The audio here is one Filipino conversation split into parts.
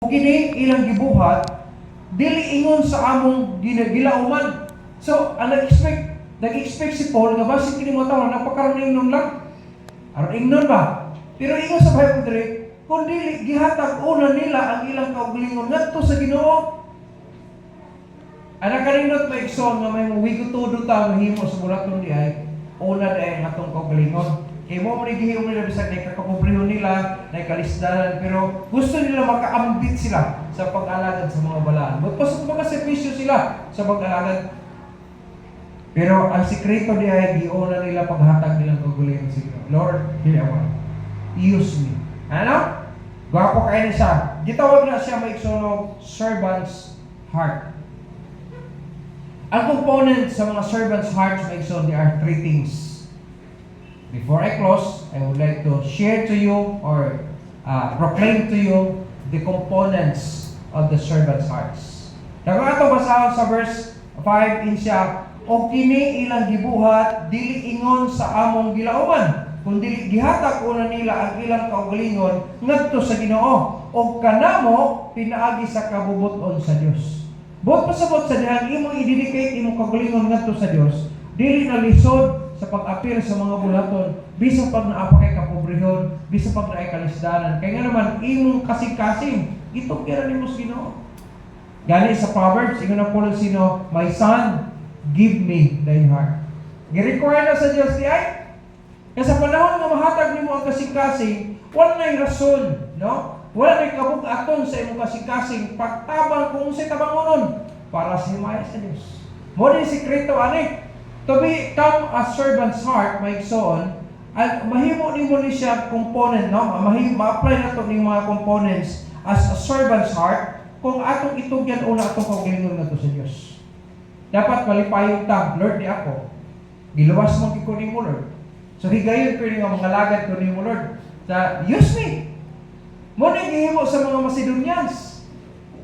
kini ilang gibuhat dili ingon sa among gilauman. So ang nag-expect si Paul nga basi kini mo tawo nagpakaroon ingnon lang. Aron ingnon ba? Pero ingon sa Bible dire, kung dili gihatag una nila ang ilang kaugalingon ngadto sa Ginoo. Ana kanindot maigsoon nga may wigo todo ta mahimo sa bulaton di ay una dai ang atong kaugalingon. Kaya mo man gihimo nila bisag na kakapobrehon nila, na kalisdanan, pero gusto nila makaambit sila sa pag-alagad sa mga balaan. Magpasok makaservisyo sila sa pag-alagad. Pero ang sikreto di ay giuna nila paghatag nilang kaugalingon sa Ginoo. Lord, here I want. Use me. Ano? Gwapo kayo na siya. Gitawag na siya maigsoon servant's heart. Ang component sa mga servant's hearts maigsoon, there are three things. Before I close, I would like to share to you or proclaim to you the components of the servant's hearts. Dago ato basahon sa verse 5 in siya, o kini ilang gibuhat dili ingon sa among gilauman, kundi gihatag una nila ang ilang kaugalingon ngadto sa Ginoo, o kanamo pinaagi sa kabubuton sa Dios. Buot pasabot sa dihan imong i-dedicate imong kaugalingon ngadto sa Dios, dili na lisod sa pag-apil sa mga bulaton, bisan pag naapa kay kapobrehon, bisan pag naay kalisdanan. Kaya nga naman, imong kasing-kasing, itong kira ni mo Ginoo. Gani sa Proverbs, ingon na po sino, my son, give me thy heart. Gi-require na sa Diyos di ay. Kaya sa panahon nga mahatag nimo ang kasing-kasing, wala na'y rason, no? Wala na'y kabug-aton sa imong kasing-kasing, pagtabang kung sa'y tabangonon, para sa himaya sa Diyos. Mo din sikreto, ani? To become a servant's heart, maigsoon, at mahimo nimo ni siya component, no? Ma-apply na to ning mga components as a servant's heart kung atong itugyan una atong kaugalingon ngadto sa Dios. Dapat malipayong ta, Lord di ako. Giluwas mo kiko nimo Lord. So higayon ko ning mga lagad ko nimo Lord. Use me. Mo ni gihimo sa mga Macedonians.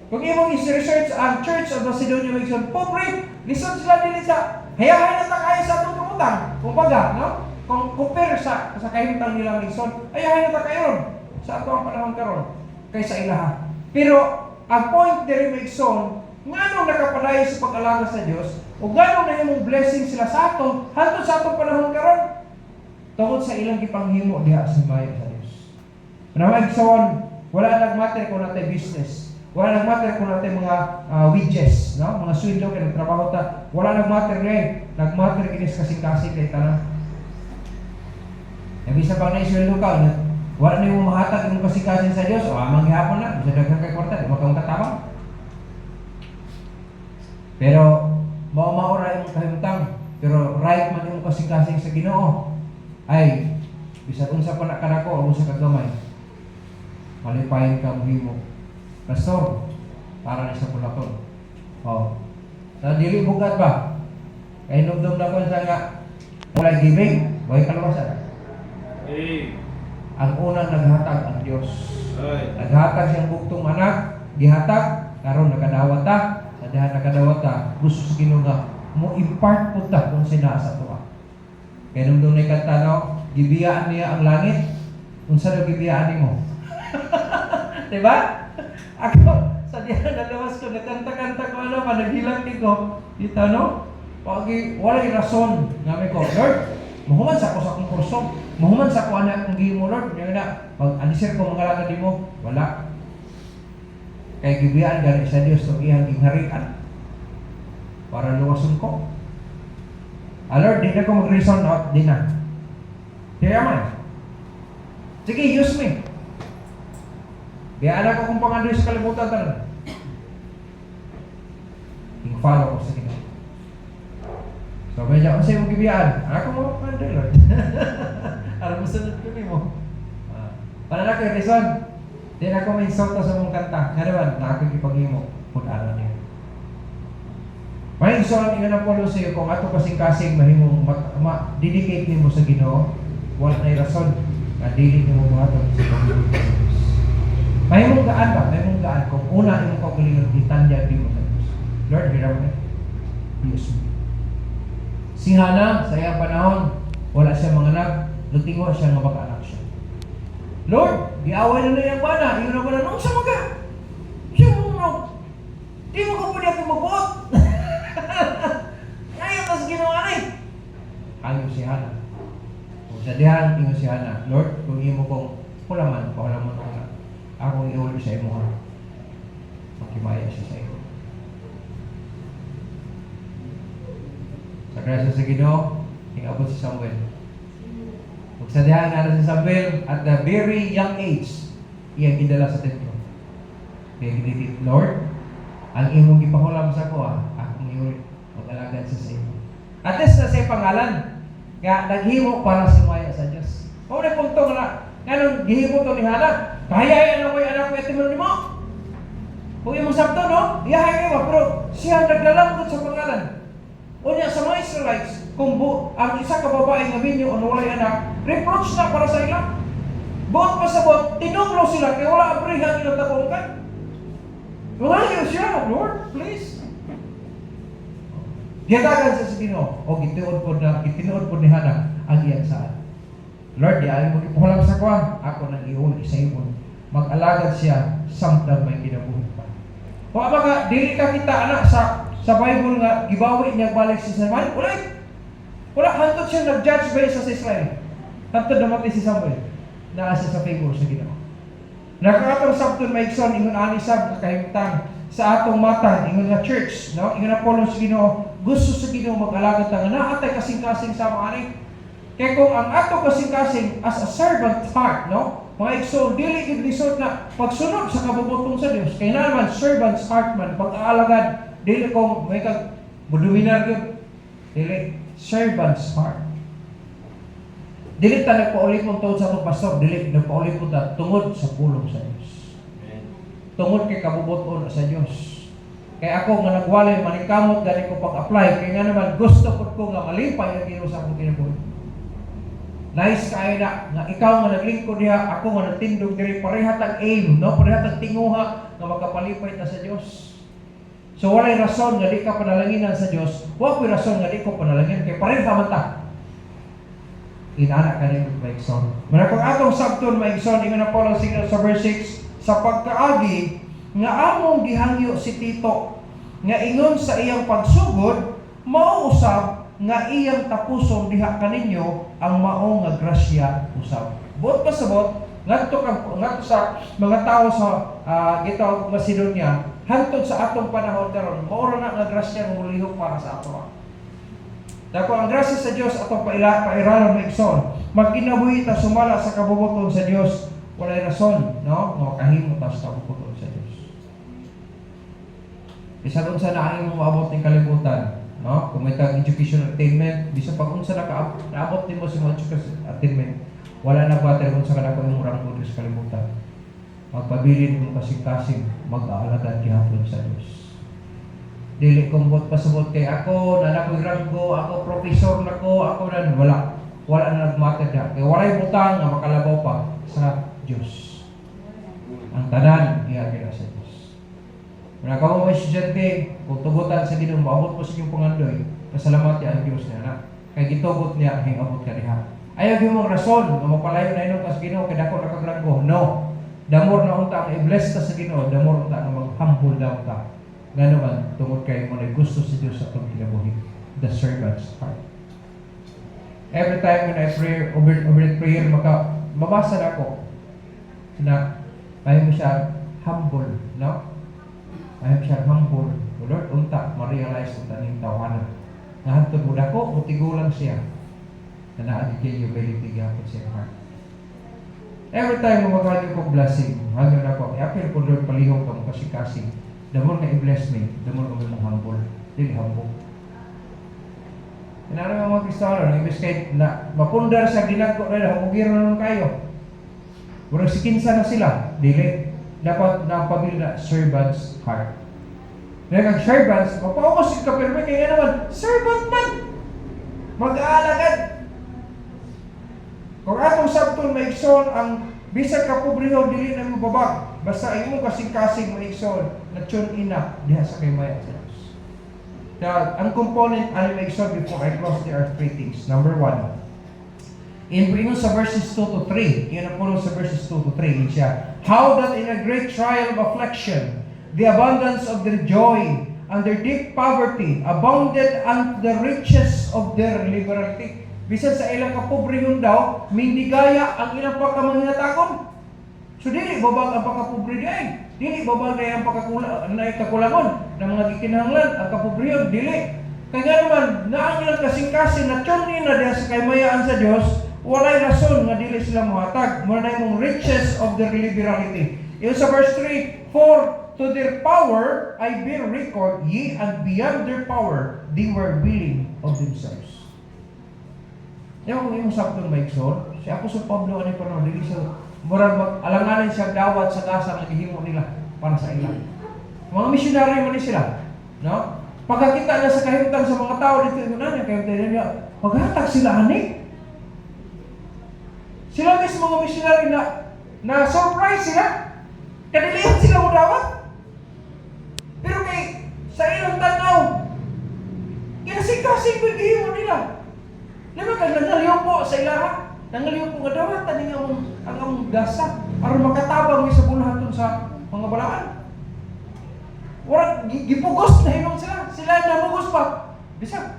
Kung imong i-research ang Church of Macedonia maigsoon, pobre, lisod sila dili sa hayahay na tayo sa atong kamutang. Kung baga, no? Kung compare sa kahimtang nilang lingson, hayahay na tayo sa atong panahon karon kaysa ilaha. Pero, ang point diri maigsoon, ngano nakapadayon sa pag-alaga sa Dios, o ngano na imong blessing sila sa aton, hantod sa atong panahon karon, tungod sa ilang gipanghimo diha sa bayan sa Dios. Maigsoon, wala nagmatter kung natay business. Wala nagmatter kung natin mga wages, no? Mga sweldo kay nagtrabaho ta. Wala nagmatter ngayon. Nagmatter kinis kasing-kasing kay tanan. Nabisa pang na sweldo ka, wala na yung mahatag yung kasing-kasing sa Diyos, o amang gihapon na, bisa daghang kay kwarta, di makang katabang. Pero, maura yung kahimtang, pero right man yung kasing-kasing sa Ginoo. Ay, bisag unsa pa na kanako, o unsa kagamay. Malipayin ka mo. Pastor, para na sa bulaton. Na dili bugat ba? Kaya nugdom na ko sa nga wala giving, wala kalawasan. Ang unang naghatag ang Diyos. Naghatag siyang buktong anak, gihatag, karon nakadawat ta, sa diha nakadawat ta, gusto sa Ginoo nga mo impart pud ta kung sina sa tuwa. Kaya nugdom na kanta no, gibiyaan niya ang langit. Unsa daw gibiyaan nimo? Diba? Ako, sa diyan nalawas ko, nagkanta-kanta ko, panaghilang ko, kita no? Pagi, wala'y rason, namin ko, Lord, mahuman sa ako sa akong kurso, mahuman sa ako anak kong gihimo, Lord, yung na, pag anisir ko mga lagad mo, wala. Kaya gibiyaan gani sa Diyos, itong iyang ingharian, para luwason ko. Lord, di na ko mag-reason out, di na. Kaya man, sige, use me. Kaya anak ko kung pangandoy sa kalimutan talaga. Yung-follow ko sa Ginoo. So, medyo kasi yung gibiyaan. Anak ko mo pangandoy, Lord. Alam mo sunod ko mo. Panalak yung reason. Di na ako may insulto sa mong kanta. Nga naman, nakakagipag-imo. Kung alam niya. May insulto nga na po sa iyo, kung ato kasing-kasing mahimong dedicate mo sa Ginoo, wala na yung rason. Dili mo mga ito sa Panginoon. May mong gaan ba? May mong gaan. Kung una yung kaugalingon, itandyan din mo sa Diyos. Lord, hiraw na. Use me. Si Hana, sa iyang panahon, wala siya mga anak, lutingo siya nga baka-anak siya. Lord, giaway na yung bana, yung na bana, nung sa mga. na ito mabuot. Ngayon, tas ginawa na eh. Ayaw si Hana. Kung sa dihan, ingo si Hana, Lord, kung imo kong pulaman na akong iuli sa imo ha. Makimaya siya sa imo. Sa grasya sa Ginoo, ingabot si Samuel. Kung sa dihan na si Samuel, at the very young age, iyang gidala sa templo. Kaya ginitit, Lord, ang imong gipahulam sa ko akong iuli, mag-alagad sa imo. At least na sa pangalan, nga naghimo para si Maya sa Diyos. Kung na punto nga nung gihimo to ni Hana, kahayayan na mo yung anak ko etimon mo. Kung yung sabto, no? Iyahay mo, pero siya naglalangkot sa pangalan. Unya sa mga Israelites, kung ang isa ka babae nga minyo o walay anak, reproach na para sa ila. Buot pa sa buot, tinunglo sila, kaya wala ang brihan ilang tabungkan. Wala siya, Lord, please. Giyatagan sa Ginoo o gitinuod po ni Hana ang iyang saan. Lord, di ayaw mo ipuhulam sa kuha, ako nang iuli sa imon. Mag-alagad siya samtang may kinabuhi pa. Kung baka dili ka kita anak sa Bible nga gibawi niya balik si Samuel, wala hantod siya nag-judge ba sa Israel. Hantod namatay si Samuel. Naasa sa favor sa Ginoo. Nakakatong sabton may ikson ingon ani sab kahimtang sa atong mata ingon nga church, no? Ingon na Paulo sa Ginoo, gusto sa Ginoo mag-alagad ta nga naa tay kasing-kasing sa mga ani. Kaya kung ang ato kasing-kasing as a servant heart, no? Mga igsoon, dili gid lisod na pagsunod sa kabubutong sa Dios. Kaya naman servant's heart man pag-aalagad, dili kung may kag buduminar gyud. Dili servant's heart. Dili ta nagpaulipon tungod sa atong pastor, dili nagpaulipon ta tungod sa pulong sa Dios. Tungod kay kabubuton sa Dios. Kaya ako nga nagwalay manikamot gani ko pag-apply, kaya nga naman gusto ko nga malipay ang Ginoo sa akong kinabuhi. Nice kayo na ikaw nga naglingkod diha, ako nga nagtindog diri pareha tag aim, no? Pareha tag tinguha nga magkapalipay ta sa Dios. So walay rason nga di ka panalanginan sa Dios, wa ko'y rason nga di ko panalangin kay pareha man ta. Inana kanin maigsoon. Muna kung atong sabton maigsoon, ingon na Paulo sa verse 6, sa pagkaagi nga among gihangyo si Tito nga ingon sa iyang pagsugod, mauusab nga iyang tapuson diha kaninyo ang mao nga grasya usab. Buot pa sa buot, ngadto sa mga tao sa gitawag Macedonia, hantod sa atong panahon karon, mao ra na nga grasya nga mulihok para sa ato. Dako ang grasya sa Dios atong pairaron maigsoon. Magkinabuhi ta sumala sa kabubuton sa Dios, walay rason, no? Nga kahimo ta sa kabubuton sa Dios. Bisan unsa na ang imong maabot ning kalibutan, no? Kung may education attainment, bisan pag unsa naabot nimo sa education attainment, wala na bater unsa ka nako imong ranggo sa kalibutan. Magpabilin mo kasing-kasing mag-aalagad gihapon sa Dios. Dili kong bot pasabot kay ako, na nako'y ranggo, ako professor na ko, ako na wala na nagmatter na. Kaya walay butang nga makalabaw pa sa Diyos. Ang tanan, ihagin na sa Diyos. Kung nakaw mo estudyante, kung tugutan sa Ginoo, maabot mo sa inyong pangandoy, pasalamati ang Diyos niya na. Kaya gitugot niya, hing abot ka niya. Ayaw yung mga rason, na mapalayo na inong kas Ginoo, kaya dako nakagranggo. No. Damor na unta, i-bless ta sa Ginoo, damor unta na mag-humble na unta. Nga naman, tungod kayo mo na gusto si Diyos sa itong kinabuhi. The servant's heart. Every time when I pray, over prayer, mabasa na ako na ayaw mo siya humble, no? Ayaw mo siya humble. O Lord, unta, ma-realize unta ng tawanan. Nahantod mo dako, utigulang siya na naagigay yung ability gapon sa heart. Every time mo magagay ko blessing, hanggang ako, i-appeal ko Lord, palihog ka mo kasi-kasing. The more na i-bless me, the more kami mong humble. Dili humble. Kinara mga Kristiyano, imbes kahit na mapundar sa ginagko na humugiro na nun kayo. Murag sikinsa na sila. Dili. Dapat napabili na servant's heart. Dahil ang servants, mapaumos ka pero may kaya naman, servant man! Mag-aalagad. Kung atong sabton maigsoon ang bisag ka pobrehon, dili na mo babag. Basta ay mo kasing-kasing maigsoon na tune ina diha sa kaymaya sa Diyos. Ang component ani maigsoon before I close, there are three things. Number 1, ingon sa verses 2 to 3, yun ang puno sa verses 2 to 3, siya, how that in a great trial of affliction, the abundance of their joy under deep poverty, abounded unto the riches of their liberality. Bisan sa ilang kapobrehon daw, mindigaya ang ilang pagkamanghinatakon. So dili babag ang pagkapobre diay. Dili babag na ang kakulangon ng mga gikinahanglan ang kapobrehon, dili. Kaya naman, na ang ilang kasing-kasing na tiyunin na diya sa kaymayaan sa Dios, walay rason nga dili sila muhatag. Muna na yung riches of their liberality. Yung sa verse 3, for to their power I bear record, ye and beyond their power they were willing of themselves. Yung kung yung sabtong maikson, si Apostol Pablo ano pa naman, dili siya, murag alanganin siya dawat sa gasa na gihimo nila para sa ilang. Mga misyonaryo man sila, no? Pagkakita na sa kahimtang sa mga tao dito yung nanya, kahimtang niya, maghatag sila ani. Sila mismo mga misyonaryo na surprise sila. Kadilihan sila mo dawat. Pero kay sa ilang tanaw, kinasing-kasing ko gihimo nila. Lima ka nangaliw po sa ilaha. Nangaliw po nga dawat tani ang among gasa aron makatabang sa bulahaton sa mga balaan. Wala gipugos na hinom sila. Sila namugos pa. Bisa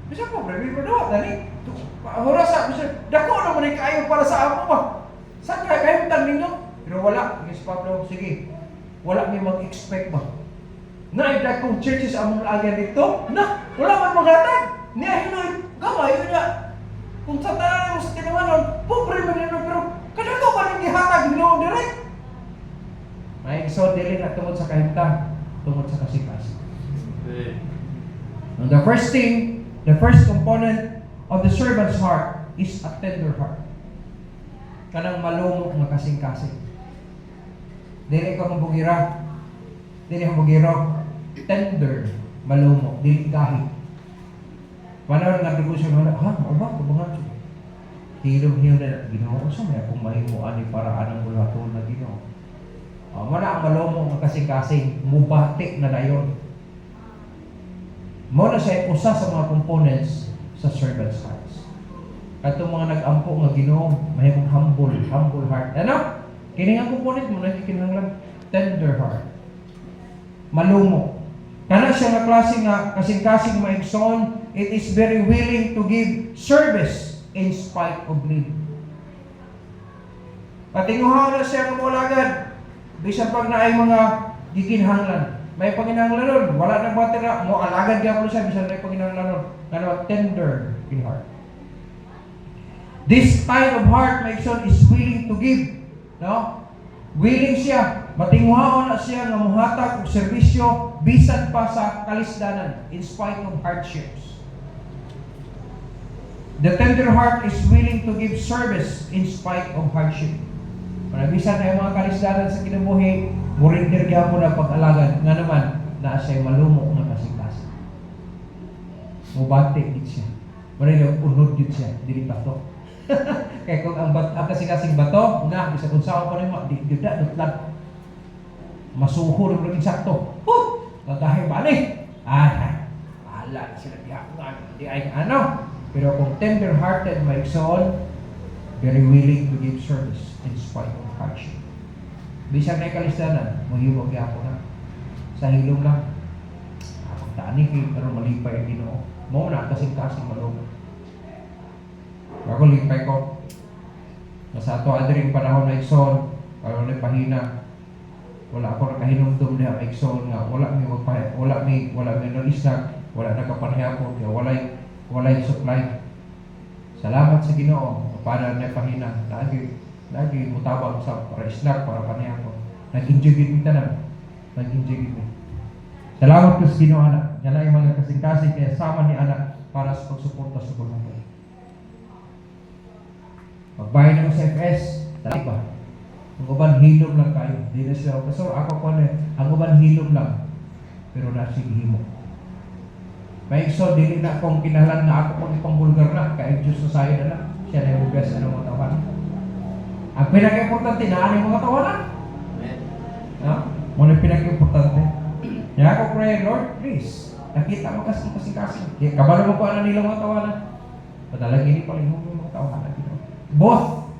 pa brevi pa dawat tani. Ora sa bisa dako na man kayo para sa amo ba. Sa kayo tan ninyo. Pero wala, Miss Pablo, sige. Wala mi mag-expect ba. Na ida kung churches among agyan dito, na wala man maghatag. Niya hinoy gamay niya. Kung sa tanan mo sa tinawanon, pobre man nino pero kadako ba ning gihatag Ginoo direct? May so dili na tungod sa kahimtang, tungod sa kasing-kasing. And the first component of the servant's heart is a tender heart. Kanang malumok nga kasing-kasing. Dili ka mabugira. Dili ka bugiro. Tender, malumok, dili gahi. Panahon nga dugo siya mga, mauba, kubangan siya. Hilom-hilom na, Ginoo sa may akong mahimuan ni paraan ng bulaton na Ginoo. Muna ang malumok nga kasing-kasing, mubati na dayon. Muna siya usa sa mga components sa servant's hearts. Katong mga nag-ampo nga Ginoo, mahimong humble heart. Ano? Kini nga component mo na kinahanglan tender heart. Malumok. Kana siya nga klase nga kasing-kasing maigsoon, it is very willing to give service in spite of need. Patinguhaw na siya ng mulagad. Bisan pag na ay mga gikinahanglan. May panginahanglan nun. Wala nang batera. Mo alagad niya po siya. Bisan na panginahanglan nun. Kana tender in heart. This kind of heart, my son, is willing to give. No? Willing siya. Matinguhaon na siya nga muhatag og serbisyo bisan pa sa kalisdanan in spite of hardships. The tender heart is willing to give service in spite of hardship. Bisan na yung mga kalisdanan sa kinabuhi, murindir gyapon ang pag-alagad nga naman na siya malumok nga kasing-kasing. Mubati gid siya. Manila unod gid siya, dili bato. Kaya kung ang kasing-kasing bato, nga bisa kung saan pa rin di gyud dutlan. Masuhol ang insakto. Gagahing balik. Bahala sila dihakungan. Di ay ano. Pero kung tender-hearted, maigsoon, very willing to give service in spite of hardship. Bisag na kalistanan, mahiyubog ako na. Sa hilong lang. Tani kayo, pero malipay ang Ginoo. Mo na kasing-kasing malumok. Ako lipay ko. Nasa ato adring panahon na igsoon, karon na pahina. Wala ako nakahinumdum niya igsoon nga wala mi naisnak, wala nakapanhiyapon, kaya walay supply. Salamat sa Ginoo para na pahina. Lagi mutabang sa para snack, para panhiyapon. Nag-enjoy gid tanan. Nag-enjoy gid. Salamat ko sa Ginoo anak. Yan ang mga kasing-kasing kaya sama ni anak para sa pagsuporta sa bulungan. Magbayad ng SFS, dali ba? Ang uban hilom lang kayo. Di na siya, so ako ko na, ang uban hilom lang. Pero nasi himo. May so, dili na akong kinahalan na ako pang ipangbulgar na, kaya Diyos sa sayo na lang. Siya na yung best ng mga tawanan. Ang pinag-importante, naan yung mga tawanan. No? Muna pinag-importante. Kaya ako pray, Lord, please, nakita mo kasing-kasing. Kabalo mo pa na nila mga tawanan. Padalagin pa rin mo mga tawanan. Both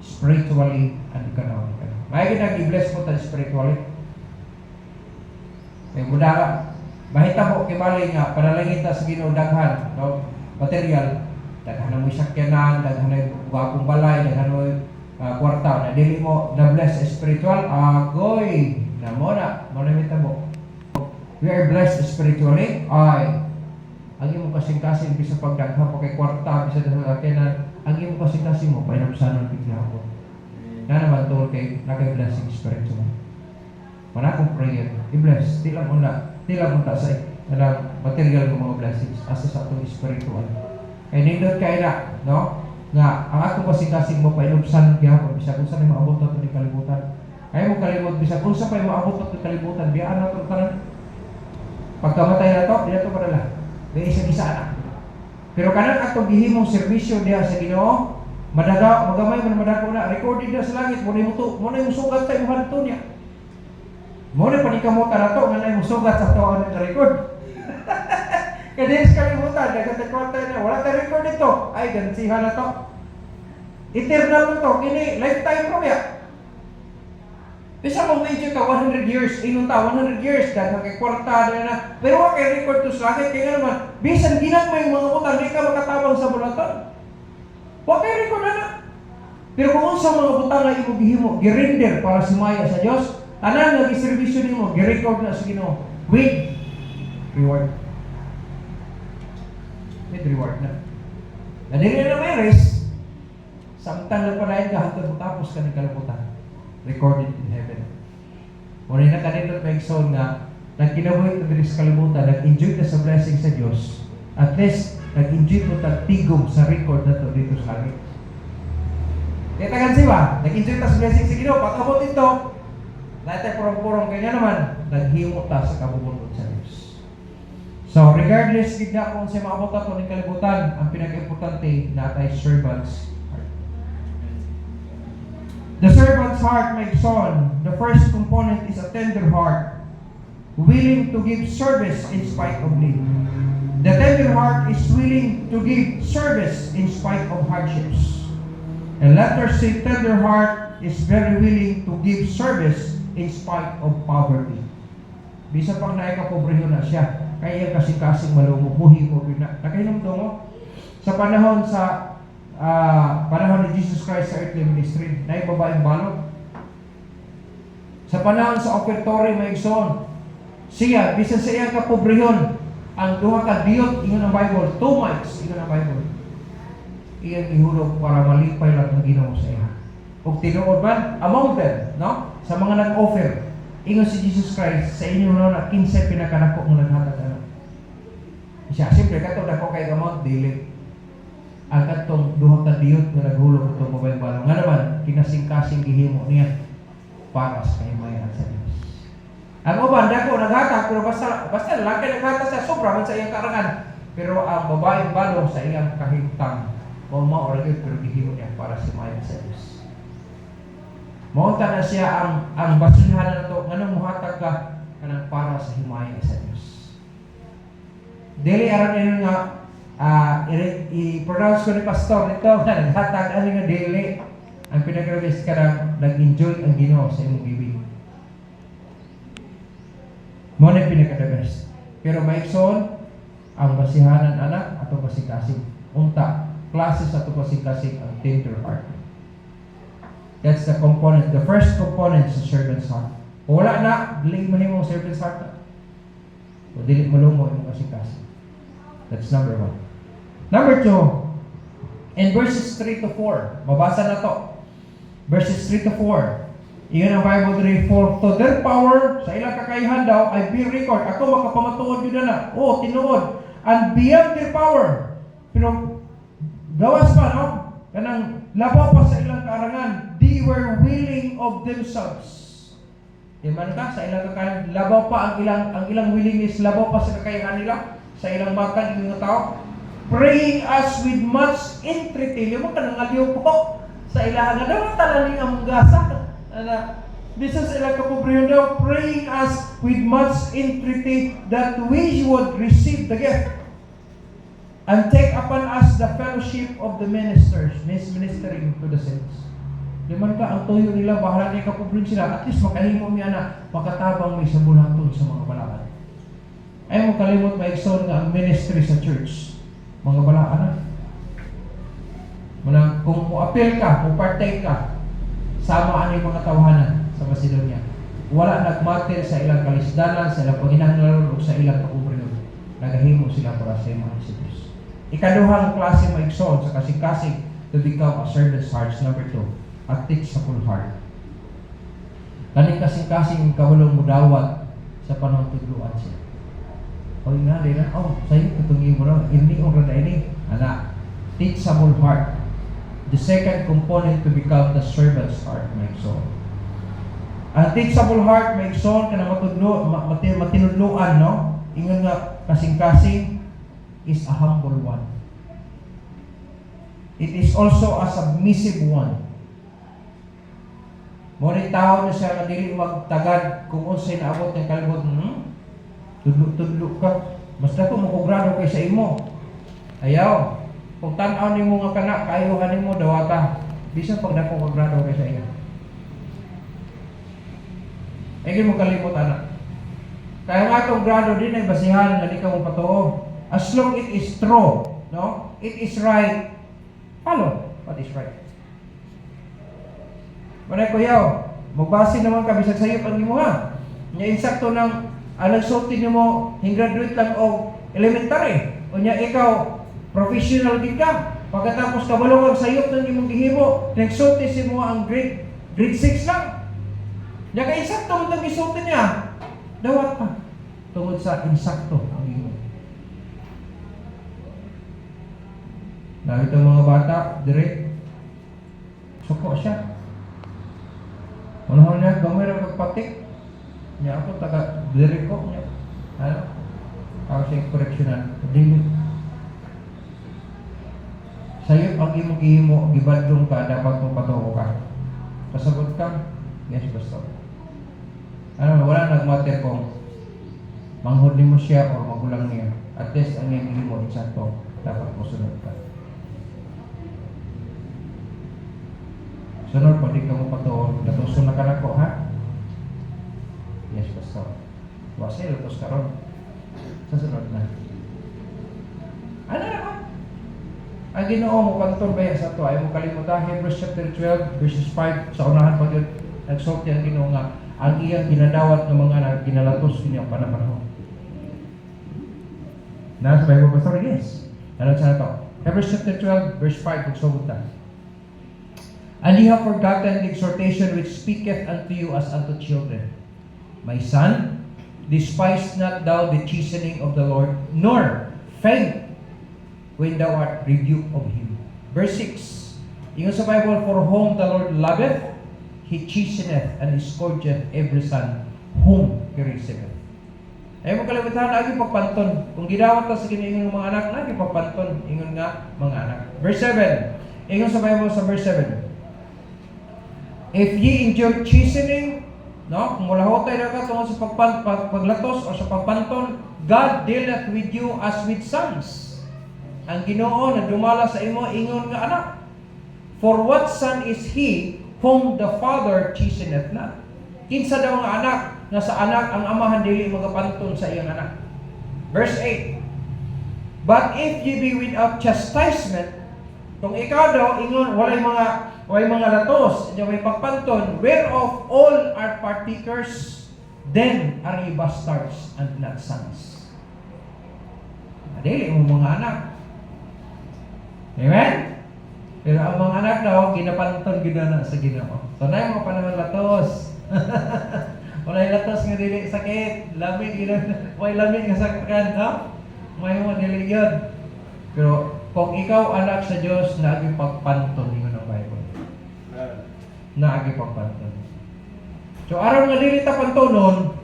spiritually and economically. May ginag-i-bless mo tayo spiritually. May mudara, Mahitabo kibali nga panalangin ta sa Ginoo daghan, no? Material, daghan mo sakyanan, daghan mo gapong balay, daghan mo kwarta na dili mo na blessed spiritual, agoy na mo na mitabo. We are blessed spiritually. Ay, ang imo kasing-kasing bisa pagdaghan pa kay kwarta bisa sa sakyanan, ang imo kasing-kasing mo painamsanon bigla. Na naman tol kay naka-blessing spiritual. Wala akong prayer, i-bless, tila mo sa material ng mga blessings asa sa atong spiritual. Kaya nindot kay na, no? Nga, ang atong kasing-kasing mo painubsan gyapon bisag unsa may maabot nato ni kalibutan. Kaya mo kalimot bisag unsa pa maabot nato ni kalibutan, biyaan nato tanan. Pagkamatay na to, di nato padala. Di isa na. Pero kanang atong gihimong serbisyo diha sa Ginoo, magamay man madako na recorded na sa langit, mo na yung sugat sa imong hanto niya. Mo na panikamutan nato nga na yung sugat sa tuon na record. Kaya sa kalimutan, nagkatakwata na, wala tayo record ito. Ay, gansihan na to. Eternal mo to, kini lifetime mo ya. Bisa mo medyo ka 100 years, inong ta 100 years, dahil kay kwarta na. Pero wala kay record to sa langit, kaya naman, bisan ginag may mga utang, di ka makatabang sa bulatan. Wala kay record na. Pero kung sa mga utang na imubihimo, girender para sumaya sa Diyos, tanan nga giservisyo nimo, gi-record na sa Ginoo with reward. With reward na. Nadili na may rest, samtang na palayan ka hanggang matapos ka ng kalibutan. Recorded in heaven. Muna na kanindot may son nga nagkinabuhi na sa kalibutan, nag-enjoy ka sa blessing sa Diyos. At least, nag-enjoy mo tagtigom sa record na to dito sa langit. Kaya tagan siya, nag-enjoy ka sa blessing sa Ginoo. Pag-abot ito, naitay purong-purong kanya naman, naghimo ta sa kabubulod sa Diyos. So, regardless, gid na kung siya maabot ato ng kalibutan, ang pinaka-importante natay servant's heart. The servant's heart, my son, the first component is a tender heart, willing to give service in spite of need. The tender heart is willing to give service in spite of hardships. And letter C, tender heart is very willing to give service in spite of poverty. Bisa pang naikapobrehon na siya, kaya kasing-kasing malumog, buhi mo, nakainom to mo. Sa panahon ni Jesus Christ sa earthly ministry, naibabaing balot. Sa panahon sa ofertory, may igsoon, siya, bisa sa iyang kapobrehon, ang duha ka diyot, ingon ang Bible, 2 mites, ingon ang Bible. Iyang ihulog para malipay lang ang Ginoo sa iya. O tinuod man, among them, no? Sa mga nag-offer, ingon si Jesus Christ, sa inyo na 15 pinakanako mo naghatag. Siya, siyempre, katong dako kay gamot, dili. Ang katong duha ka diyot na naghulog itong mabayang balong. Nga naman, kinasing-kasing gihimo niya para sa kahimayan sa Diyos. Ang uban, dako naghatag, pero basta lang kay naghatag sa sobra sa iyang karangan. Pero ang babayang balong sa iyang kahintang, maoragid, pero gihimo niya para sa kahimayan sa Diyos. Maunta na siya ang basunhan na ito, nga nang muhatag ka kanang para sa himaya sa Diyos. Dili aram nino nga i-pronounce ko ni pastor nito nga naghatag ani nga dili ang pinag-request ka nag-enjoy ang Ginoo sa imong giving. Mo na pinaka-best. Pero maigsoon ang basihanan anak ato kasing-kasing. Unta, klase sa ato kasing-kasing ang tender heart. That's the component, the first component sa servant's heart. O wala na, dili mo nimo servant's heart na. O dili malumo imong kasing-kasing. That's number 1. Number 2, in verses 3 to 4, mabasa na to. Verses 3 to 4. Iyon ang Bible 3, for to their power, sa ilang kakayahan daw, I be record. Ako makapamatuod yun na. Oh, tinuod. And beyond their power. Pero, gawas pa, no? Kanang labaw pa sa ilang karangan. They were willing of themselves. Iman ka, sa ilang kakayahan, labaw pa ang ilang willingness, labaw pa sa kakayahan nila. Sa ilang batang yung tao, praying us with much entreaty. Yung mga nangalyo po sa ilahan nga daw talaling ang gasa. Bisa sa ilang kapobrehon daw, praying us with much entreaty that we would receive the gift and take upon us the fellowship of the ministers, ministering to the saints. Di man ka, ang tuyo nila, bahala na yung kapobrehon sila, at least makahimo niya na makatabang may sabulaton sa mga balakan. Ay mo kalimot maigsoon nga ang ministry sa church. Mga balaan na. Muna, kung mo-appeal ka, mo-partake ka, sama ani mga tawahanan sa Macedonia. Wala nagmatter sa ilang kalisdanan, sa ilang panginahanglan o sa ilang kaubryon. Nagahimo sila para sa mga disciples. Ikaduhang klase maigsoon sa kasing-kasing to become a servant's heart. Number 2, a teachable heart. Kaning kasing-kasing kawalong mudawat sa panahon tudluan siya. O nga din na, sa'yo katungi mo lang, ini o rada ini, anak, teachable heart. The second component to become the servant's heart, my soul. Ang teachable heart, my soul, kana matinudluan, no? Ingon nga, kasing-kasing is a humble one. It is also a submissive one. Ngunit tao na siya na dili magtagad kung unsay naabot ng kalibot, tudlo ka. Basta kung makugrado kay sa imo. Ayaw. Kung tanaw ni mo nga kana, kayuhan ni mo, dawata. Bisa pag dako kagrado kay sa iyo. Ay mo kalimot, anak. Kaya nga itong grado din ay basihan na di ka mo patuo. As long it is true, no? It is right. Follow what is right. Manay kuyaw, magbase naman ka bisag sayo pag mo ha. Nya insakto ng nagsulti nimo graduate lang og elementary. O nya ikaw professional gid ka. Pagkatapos kabalong ang sayop ng imong gihimo, nagsulti si mo ang grade 6 lang. Nya kay insakto mo tang gisulti niya. Dawat pa tungod sa insakto ang gihimo. Dahil itong mga bata, direct suko siya. Unahon niya, gamay na magpatik. Niya ako, taga-direct ko niya. Ano? Ako siyang correctional. Dili. Sa'yo, ang imong-ihimo, gibadlong ka, dapat mong patuho ka. Kasagot ka? Yes, basta. Ano, wala nagmatter kung manghod mo siya o magulang niya. At least, ang imong-ihimo, insakto, dapat mo sunod ka. Sunod, pwede ka mo patuon. Natuso na ka na ko, ha? Yes, pastor. Wasi, lutos ka ron. Sasunod na. Ano na ka? Ang Ginoo mo, pantun ba yan sa ito? Ay mo kalimutan, Hebrews chapter 12, verses 5, sa unahan pag yun, nagsulti ang Ginoo nga, ang iyang ginadawat ng mga ginalatos kanyang panahon. Nasa Bible, pastor? Yes. Ano sa ito? Hebrews chapter 12, verse 5, nagsugod na. And ye have forgotten the exhortation which speaketh unto you as unto children. My son, despise not thou the chastening of the Lord, nor faint when thou art rebuked of him. Verse 6. Ingon sa Bible, for whom the Lord loveth, he chasteneth and scourgeth every son whom he receiveth. Ay mo kalimutan, agi pagpanton. Kung gidawat ta sa giningon mga anak, agi pagpanton. Ingon nga mga anak. Verse 7. Ingon sa Bible sa verse 7. If ye endure chastening, no, kung mulahotay na ka tungkol sa paglatos o sa pagpanton, God dealeth with you as with sons. Ang Ginoo na dumala sa imo, ingon nga anak. For what son is he whom the father chasteneth not? Kinsa daw nga anak, nga sa anak ang amahan dili magapanton sa iyang anak. Verse 8. But if ye be without chastisement, kung ikaw daw, ingon, walay mga latos, may pagpanton, whereof all are partakers, then are ye bastards and not sons. Dili mo mga anak. Amen? Pero ang mga anak daw, ginapanton ginana sa Ginoo. So na yung mga panahon latos. Walay latos nga dili sakit, lamig ginana, way lamig nga sakit, no? May mo dili yun. Pero kung ikaw anak sa Diyos, naagi pagpanton, yun ang Bible. Naagi pagpanton. So araw nga dili ta pantonon,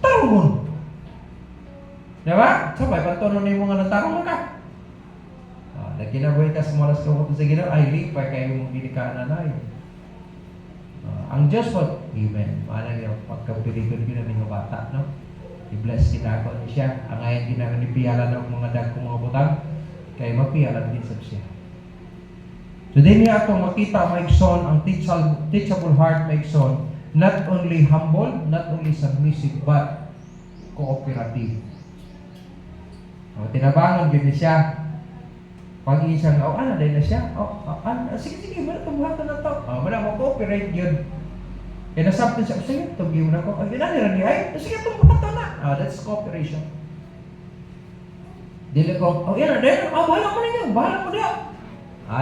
tarungon. Diba? Sabay, pantonon ni mo nga natarungon ka. Nagkinabuhay ka sa malas ko sa Ginoo, ay lipay kayo mong ginikaan na yun. Ang Diyos po, amen. Maala yung pagkapiligod ko na mga bata, no? I-bless kinako niya siya. Ang ayan ginanganipiyalan ng mga dagkong mga butang, kaya mapiyalan din sa siya. So din niya itong makita maigsoon ang teachable heart maigsoon, not only humble, not only submissive, but cooperative. Tinabangon yun siya. Pag isang, ano, dahil na siya. Sige, wala itong buhatan na ito. Wala mo cooperate yun. Kaya nasabtin siya, sige, tugiw na ko. Yun na nila niya, sige, itong buhatan na. That's cooperation. Dili ko, yan, bahala mo ninyo, bahala mo niya.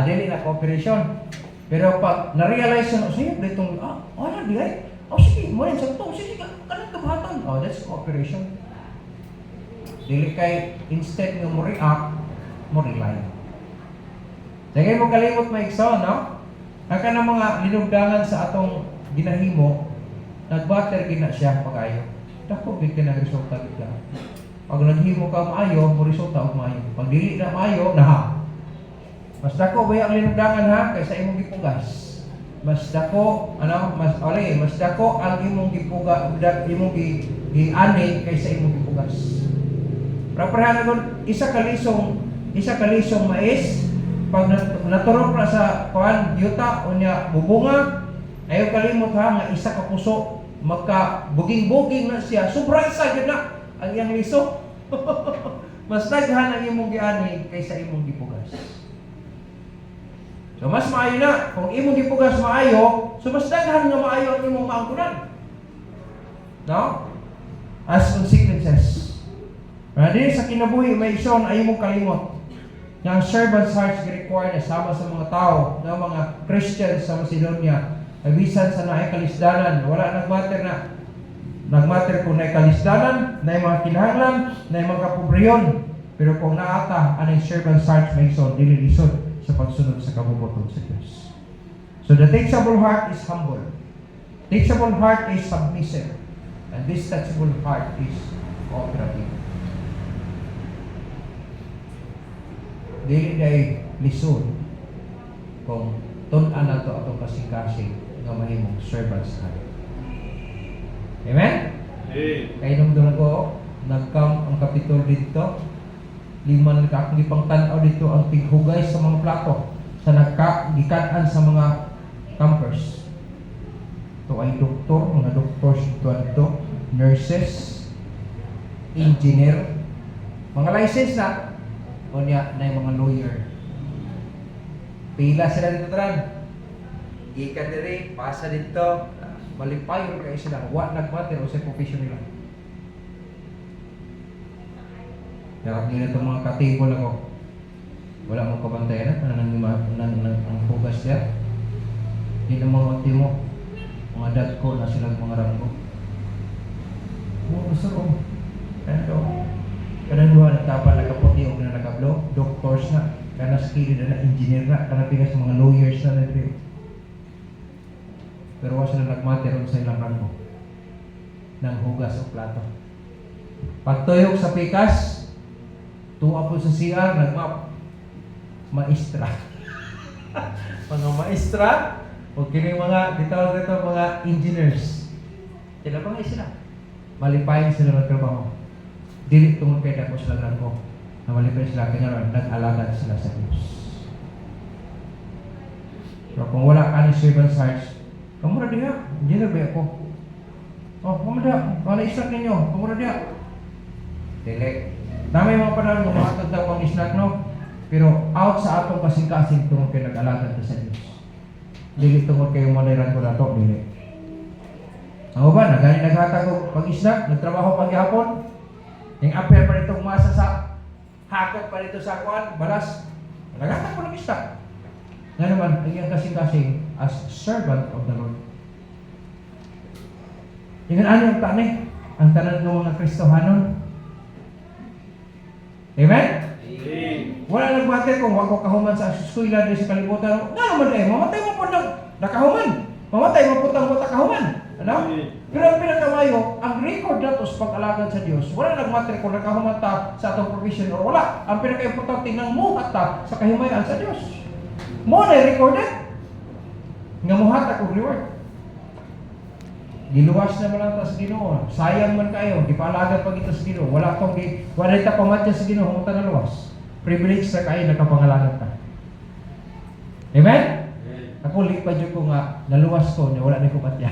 Dili na cooperation. Pero pag na-realize siya, sige, itong, wala, di ay. Sige, mo rin sa ito. Sige, kanang buhatan. That's cooperation. Dili kay, instead nga mo react, mo rely. Sige mo kalimot maigsaw, no? Ang ka ng mga linugdangan sa atong ginahimo, nag-butter gina siya pag-ayo. Dako, gid ka ng resulta gid. Pag naghimo ka maayo, mo resulta og maayo. Pag dili na maayo, naha. Mas dako ba ang linugdangan ha kaysa imong gipugas. Mas dako, mas dako ang imong gipuga, imong giani kaysa imong gipugas. Para isa ka lisong mais, pag naturok na sa yuta o niya bubunga, ayaw kalimot ha, nga isa ka puso, magka buging-buging na siya, sobra isa yun na ang iyang liso. Mas daghan ang imong giani kaysa imong gipugas. So mas maayo na, kung imong gipugas maayo, so mas daghan nga maayo ang imong maangkunan. No? As consequences. Dili sa kinabuhi may ison ay imong kalimot na ang servant's hearts required na sama sa mga tao, na mga Christians sa Macedonia, ay bisan sa naay kalisdanan, wala nagmatter kung naay kalisdanan, naay mga kinahanglan, naay mga kapobrehon, pero kung naata anay servant's hearts may ison, dili lisod sa pagsunod sa kabubuton sa Diyos. So the teachable heart is humble. Teachable heart is submissive. And this teachable heart is cooperative. Dili day lisod kung tun-an na ito atong kasing-kasing nga mahimong servants na. Amen? Kaya nung doon ko, nag-camp ang kapitol dito, 5 nakakagipang tanaw dito ang tighugay sa mga plato sa nagkagikaan sa mga campers. Ito ay doktor, mga doctors ito, nurses, engineer, mga license na, o niya na yung mga lawyer. Pila sila dito tran. Ikan diri, pasa dito, malipayon kayo sila. Wa nagmatter o sa profession nila. Kaya nila itong mga katibol ako. Wala mong kabantayan ang hugas niya. Hindi na mga mo. Mga dad ko na silang mga ranggo. Gusto ko. Kanang duha nagtapal nakaputi o na nakablo, doctors na, kana skilled na engineer na, kana pigas mga lawyers na nagre. Pero wala sila nagmatter sa ilang ranggo ng hugas o plato. Pagtuyok sa pikas, tuwa po sa CR, nagmap maestra. Mga maestra, o kini mga ditawag dito mga engineers. Sila pa nga sila. Malipayin sila ng trabaho. Dili tungod kay dako sila ranggo. Na malipay sila kay ngayon, nag-alagad sila sa Diyos. So kung wala ka ni servant's hearts, kamura diha, engineer ba ako? Kamura, wala isnak ninyo, kamura diha. Dili. Namay mga panahon ng mga tagdaw ang isnak, no? Pero out sa atong kasing-kasing tungod kay nag-alagad sa Diyos. Dili tungod kay maliran ko na ito, dili. Ang uban, naghatag ko pag-isnak, nagtrabaho pag-ihapon, yung apel pa nitong masa sa hakot pa nito sa kuwan, balas, naghatag ko ng isnak. Nga naman, ang iyang kasing-kasing as servant of the Lord. Yung ano yung tanay? Ang tanan ng mga Kristohanon. Amen? Wala nagmatter kung wako kahuman sa eskwela din sa kalibutan. Nga naman mamatay mo po ng nakahuman. Mamatay mo po ng kahuman. Ano? Pero ang pinakamayo, ang record nato sa pag-alagad sa Diyos, wala nagmatter kung nakahuman ta sa atong provision o wala. Ang pinaka-importante ng muhat ta sa kahimayan sa Diyos. Mo na recorded. Nga muhat akong reward. Giluwas naman lang ta sa Ginoo. Sayang man kayo, di paalagan pag ito sa Ginoo. Wala ta pamatya sa Ginoo, humunta na luwas. Privilege na kayo, nakapangalanan ka. Amen? Ako, lipad yun ko nga, naluwas ko, wala na ko patya.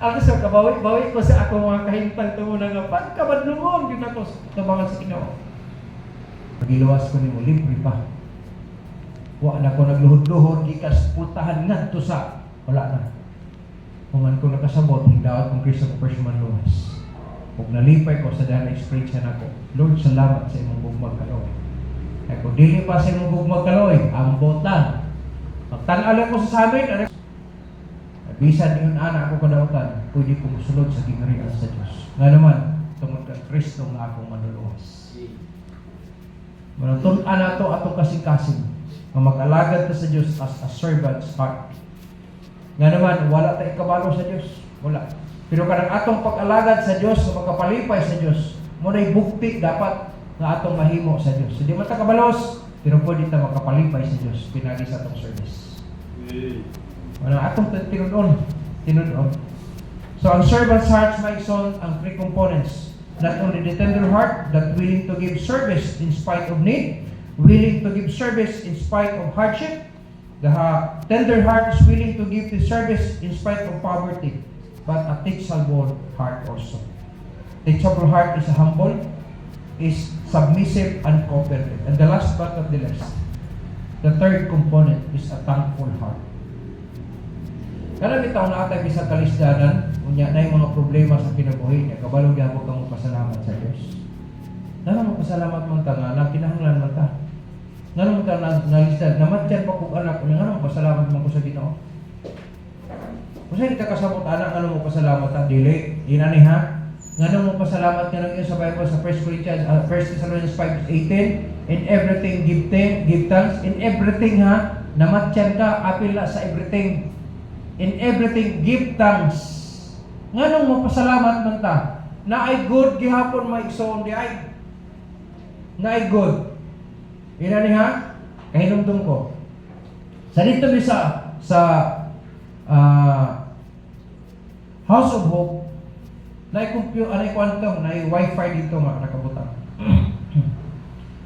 Ako sa kabawi-bawi ko sa ako mga kahintang tunguna nga pagkabadlungon yun ako sa tabangan sa Ginoo. Pagiluwas ko nimo libre pa. Wa na ko nagluhod-luhod gikas pultahan ngadto sa wala na. Kuman ko nakasabot hingdaot kong Kristo ko personal luwas. Ug nalipay ko sa dahil experience na ako. Lord, salamat sa imong bugmag kaloy. Kaya kung dili pa sa imong bugmag kaloy, ambot lang. Magtan-aw lang ko sa samin, bisan yun anak ako kadautan, pwede kong musulod sa gingharian sa Diyos. Nga naman, tungod kang Kristo nga akong manuluwas. Manutun na to atong kasing-kasing, na mag-alagad ta sa Diyos as a servant's heart. Nga naman, wala tayo kabalo sa Diyos. Wala. Pero kanang atong pag-alagad sa Diyos, na magkapalipay sa Diyos, muna'y bukti dapat na atong mahimo sa Diyos. Hindi man ta kabalos, pero pwede ta makapalipay sa Diyos, pinagi sa atong service. Wala atong tinudon. So ang servant's heart, my son, ang three components. Not only the tender heart, that willing to give service in spite of need, willing to give service in spite of hardship. The tender heart is willing to give the service in spite of poverty, but a teachable heart also. Teachable heart is humble, is submissive, and cooperative. And the last but not the least, the third component is a thankful heart. Kada bitaw na atay bisag kalisdanan, unya na yung mga problema sa kinabuhi niya, kabalo gyapon kang magpasalamat sa Dios. Nana magpasalamat man ta nga kinahanglan man ta. Ngano man ta nalisdan, namatyan pa kog anak, unya ngano magpasalamat man ko sa Ginoo. Usa di ka kasabot anak ngano magpasalamat ta dili, inani ha. Ngano magpasalamat ka nang sa Bible sa 1 Corinthians 1 Thessalonians 5:18, in everything give thanks, in everything ha, namatyan ka apil na sa everything. In everything, give thanks. Nga nung mapasalamat man ta, na ay good gihapon maigsoon di ay. Na ay good. Ina ni ha? Kahinumdum ko. Sa dito mi sa House of Hope, na ay kwantong, na ay wifi dito nga nakabutang.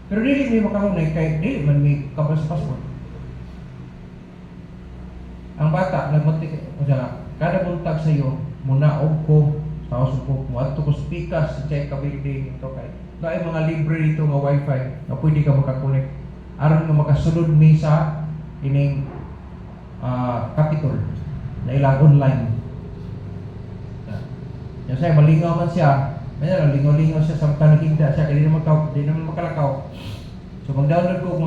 Pero dili mi makahunay kay dili man mi kabal sa passport. Ang bata, nagmuntik ko siya, kada buntag sa iyo, munaog ko, sa house ko, muadto ko speakers, sa check building, ito kay. Dahil mga libre dito, mga wifi, na pwede ka makakunik. Aron nga makasunod mi sa ining Capitol, na ilang online. Yan siya, malingaw man siya, lingaw-lingaw siya sa kanagigda siya, kaya di naman makalakaw. So mag-download ko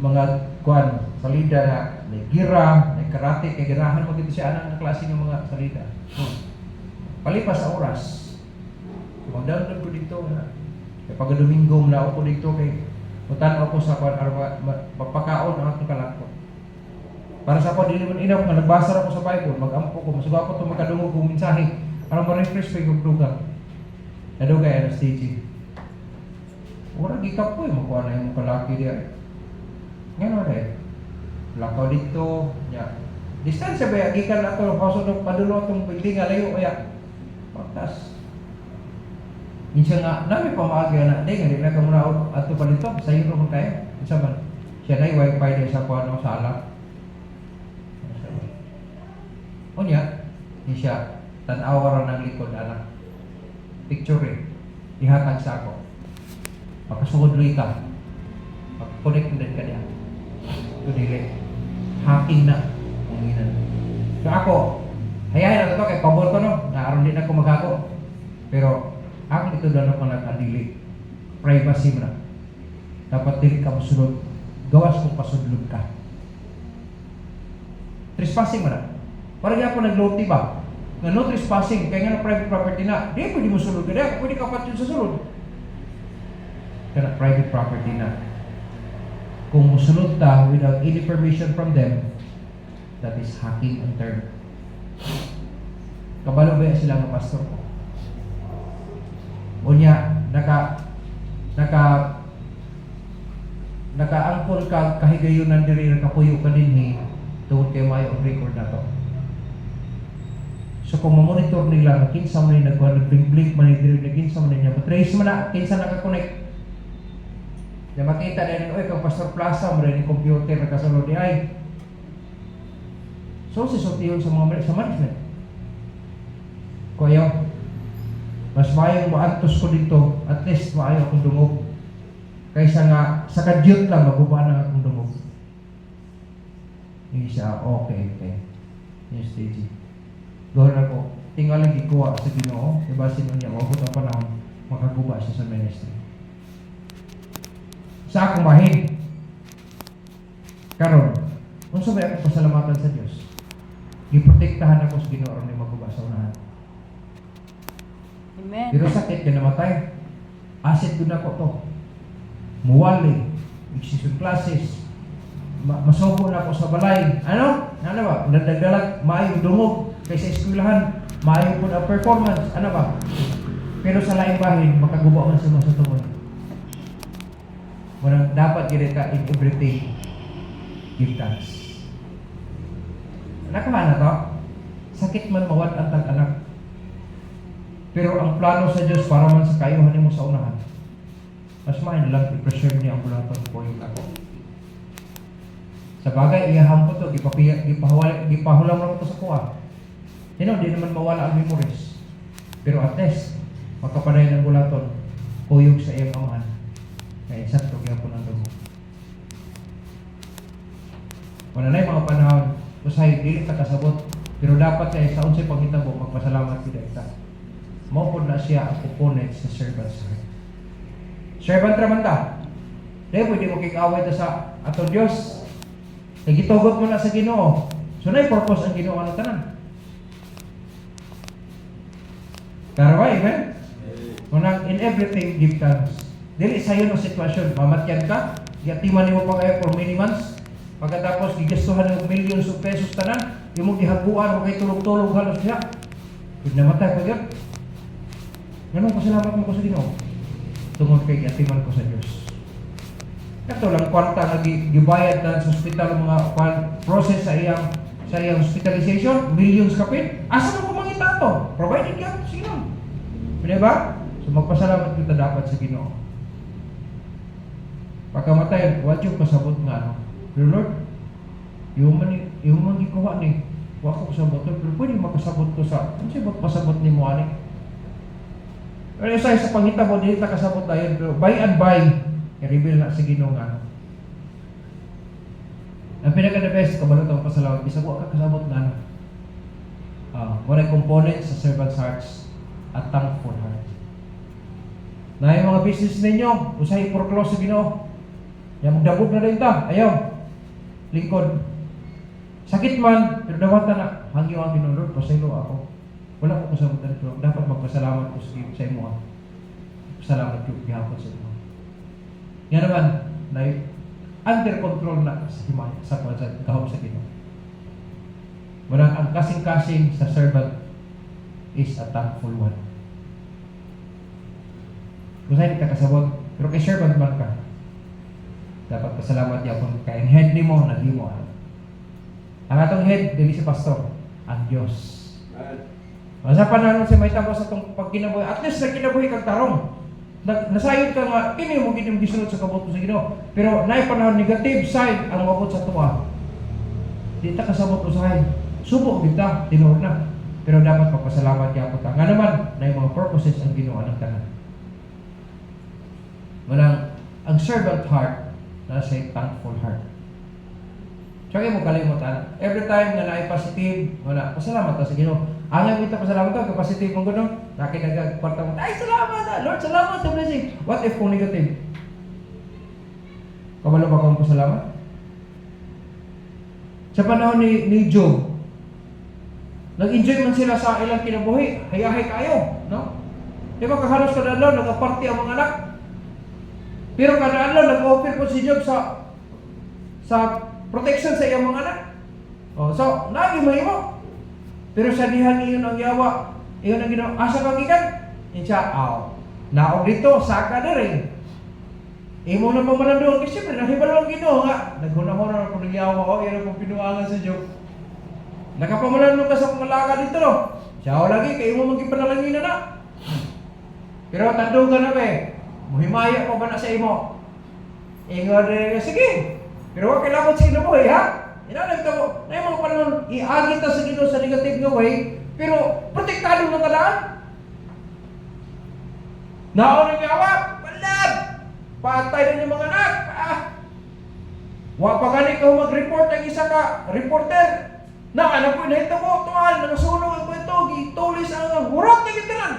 mga kuan, salida na may gira, may karate, kay girahan mo dito siya anang klase ng mga salida. Palipas sa oras. So, mag-download ko dito na. Kaya pag Domingo, muna ako dito kay utan ako sa kuan, papakaon ang aking kalakot. Para sa ako, di naman inaw, nga nagbasa ako sa Bible, mag-ampo ko, masuga ko itong makadungog kong mensahe, para ma-refresh ko yung dugang. Nadugay, Anastasia. Wala, gikap ko makuha na yung kalaki diya. Ngayon na lakaw dito, ya. Distansya ba gikan ato pasod padulo tong building layo kaya. Patas. Minsan nga nami pamaagi na dai nga ka muna ato pa dito sa iyo mo tayo. Isa man. Siya na wifi din sa kuno sala. Unya, di siya tan-aw ra nang likod anak. Picture ihatag sa ako. Makasugod ka. Mag-connect din ka diya. Ito dili. Hacking na. So ako, hayahin na ito kay pabor ko no, naaroon din ako magago. Pero, ako dito doon ako nag-adili. Privacy mo na. Dapat dili ka masunod. Gawas kung pasudlog ka. Trespassing mo na. Parang ako nag-loti ba? Nga no trespassing, kaya nga na private property na. Di pwede mo sunod ka na. Pwede ka patyon sa sunod. Kaya private property na. Kung musunod ta without any permission from them, that is hacking ang term. Kabalo ba sila ng pastor ko? Unya, naka-angkol ka kahigayunan diri nakapuyo ka din tungod kay may on record na to. So kung ma-monitor nila kinsa man ni nag-blink man diri kinsa man niya, trace man na kinsa naka-connect. Na makita na yun, oy, kang Pastor Plaza, maraming yung computer, nagkasunod ni ay. So, sisulti yun sa mga sa management. Ko ayaw. Mas maayo maantos ko dito, at least maayo akong dungog. Kaysa nga, sa kadyot lang, maguba na akong dungog. Yung siya, okay. Yung stage. Gawin ako, tingalang ikuha sa Ginoo, diba sino niya, mabot ang panahon, makaguba siya sa ministry. Sa akong mahig, karon, kung sabay ako pasalamatan sa Diyos, giprotektahan ako sa Ginoo ni maguba sa unahan. Amen. Pero sakit ka namatay. Asset ko na ko to. Muwali. Excision classes. Masubo na ako sa balay. Ano ba? Nadagalag, maayo dumog. Kaysa eskwelahan, maayo po ang performance. Ano ba? Pero sa laing bahin, makagubo man sa mga tungod. Walang dapat gina ka in everything. Give thanks. Nakahan na to? Sakit man mawad ang tag-anak. Pero ang plano sa Diyos para man sa kayuhan mo sa unahan, mas main lang i-preserve niya ang bulaton po yung ako. Sa bagay, iyaham ko to, gipahulam lang ko sa kuha. Di naman mawala ang memories. Pero at least, magkapanay ng bulaton, kuyog sa iyong amahan. Kaya eksakto kaya po ng dugo. Wala na yung mga panahon, usay, dili ka kasabot. Pero dapat kaya sa unsay pangitabo, magpasalamat kita ita. Maupod na siya ang component sa servant's heart. Servant raman ta. Dahil pwede mo kikaway ta sa atong Diyos. Nagitugot mo na sa Ginoo. So na purpose ang Ginoo ano tanan. Pero ba, amen? Kunang in everything, give thanks. Dili sa iyo no sitwasyon. Mamatyan ka, yatiman mo pa kayo for many months. Pagkatapos, gigastuhan ng millions of pesos tanan, yung mong gihaguan, mo kayo tulog-tulog halos siya. Huwag namatay pa yun. Ganun, pasalamat mo ko sa Ginoo. Tungod kay yatiman ko sa Diyos. Ito lang, kwarta na gibayad na sa hospital mga process sa iyang hospitalization, millions kapit. Asa mo kumangita ito? Provided ka sa Ginoo. Pwede ba? So magpasalamat kita dapat sa Ginoo. Pagkamatay, what yung kasabot nga ano? Pero Lord, yung man gikuha ni, huwag ko kasabot to, pero pwede makasabot ko sa, ano siya magpasabot ni mo ani? Pero isa sa pangita mo, dito nakasabot tayo, pero by and by, i-reveal na sa Ginoo nga. Ang pinaka-the best, kabalo ito pasalamat, bisa ko kakasabot nga ano. Wala component sa servant's hearts at thankful heart. Na yung mga business ninyo, usahay for-close sa Ginoo. Yung magdabog na rin ta, ayaw. Lingkod. Sakit man, pero dapat na hangyo ang Ginoo, Lord, pasaylo ako. Wala ko kasabot na ito. Dapat magpasalamat ko sa imo. Pasalamat ko gihapon sa imo. Yan naman, na under control na sa himay, sa kahom sa Ginoo. Walang ang kasing-kasing sa servant is a thankful one. Kung sa'yo ka kasabot, pero kay servant man ka, dapat pasalamat yapon kay head ni mo, nagimo. Ang atong head, dili si pastor, ang Diyos. Sa panahon si may tapos sa itong pagkinabuhi, at least nagkinabuhi kang tarong. Nasayod ka nga, kini mo gisunod sa kabuto sa Ginoo. Pero naay panahon negative side ang mabot sa tuwa. Di ta kasabot usahay. Subok kita, tinur na. Pero dapat magpasalamat yapon ka. Nga naman, naay mga purposes ang Ginoo ng tanan. Walang ang servant heart na sa thankful heart. Tsaka mo kalimutan. Every time nga naay positive, wala, pasalamat ta sa Ginoo. Ang kita pasalamat ka, positive mong gano'n. Nakikagkwarta mo, ay salamat Lord, salamat sa blessing. What if kung negative? Kabalo ba kung pasalamat? Sa panahon ni Job, nag-enjoy man sila sa ilang kinabuhi, hayahay kayo, no? Di ba kahalos kada adlaw nagaparty ang mga anak? Pero kada adlaw nag-offer ko si Job sa protection sa iyang mga anak. So, lagi mahimo. Pero sa dihan iyon ang yawa, iyon ang ginawa, asa kang ikan? Insya, naog dito, saka na rin. Imo na pamalandong, kasi siyempre, nahibalo ang Ginoo nga. Naghuna-huna na kung yawa, iyon ang pinuangan sa Diyo. Nakapamalandong ka sa kumalaga dito, no? Siya lagi, kayo mo magkipanalangin na. Pero tandong ka na ba muhimaya pa ba na sa imo? Ingon rin, sige. Pero huwag kailangan sa kinabuhay, ha? Inalag ka mo, na yung mga panahon, iagit na sa Ginoo sa negative nga way, Pero protektado na talaan. Naon ang yawa, walad. Patay na yung mga anak. Wa pa gani ka mag-report ang isa ka reporter. Na ano po nahita mo tuan nagasunog ang kwento, gitulis ang hurot na gitanan.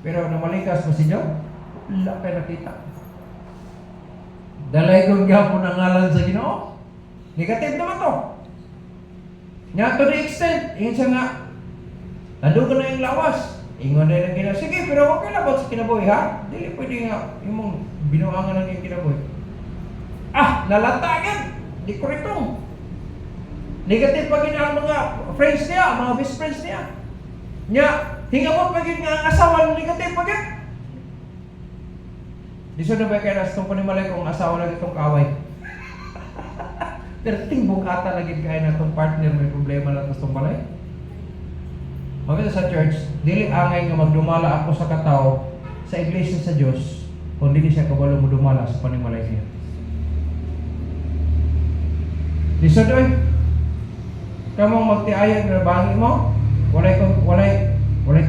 Pero namalikas pa sinyo, wala kayo nakita. Dalay kong gyapon ang ngalan sa Ginoo. Negative naman to. Nga to the extent, yun siya nga, nandun ka na yung lawas. Ingon na yung kinabuhi. Sige, pero okay na ba sa kinabuhi, ha? Dili pwede nga, yung mong binuangan ng yung kinabuhi. Nalatagan! Di ko ritong. Negative pa gina ang mga friends niya, ang mga best friends niya. Nya, hingapot pa gina ang asawa ng negative pa gina. Di so na ba kaya nas itong panimalay kung asawa na itong kaway? Pero tingbog ata lagi kaya na itong partner may problema na itong balay. Mabita sa church, dili angay nga magdumala ako sa katao sa iglesia sa Diyos kung dili siya kabalo mo dumala sa panimalay niya. Di so doy, kamong magtiayag na bangi mo, walay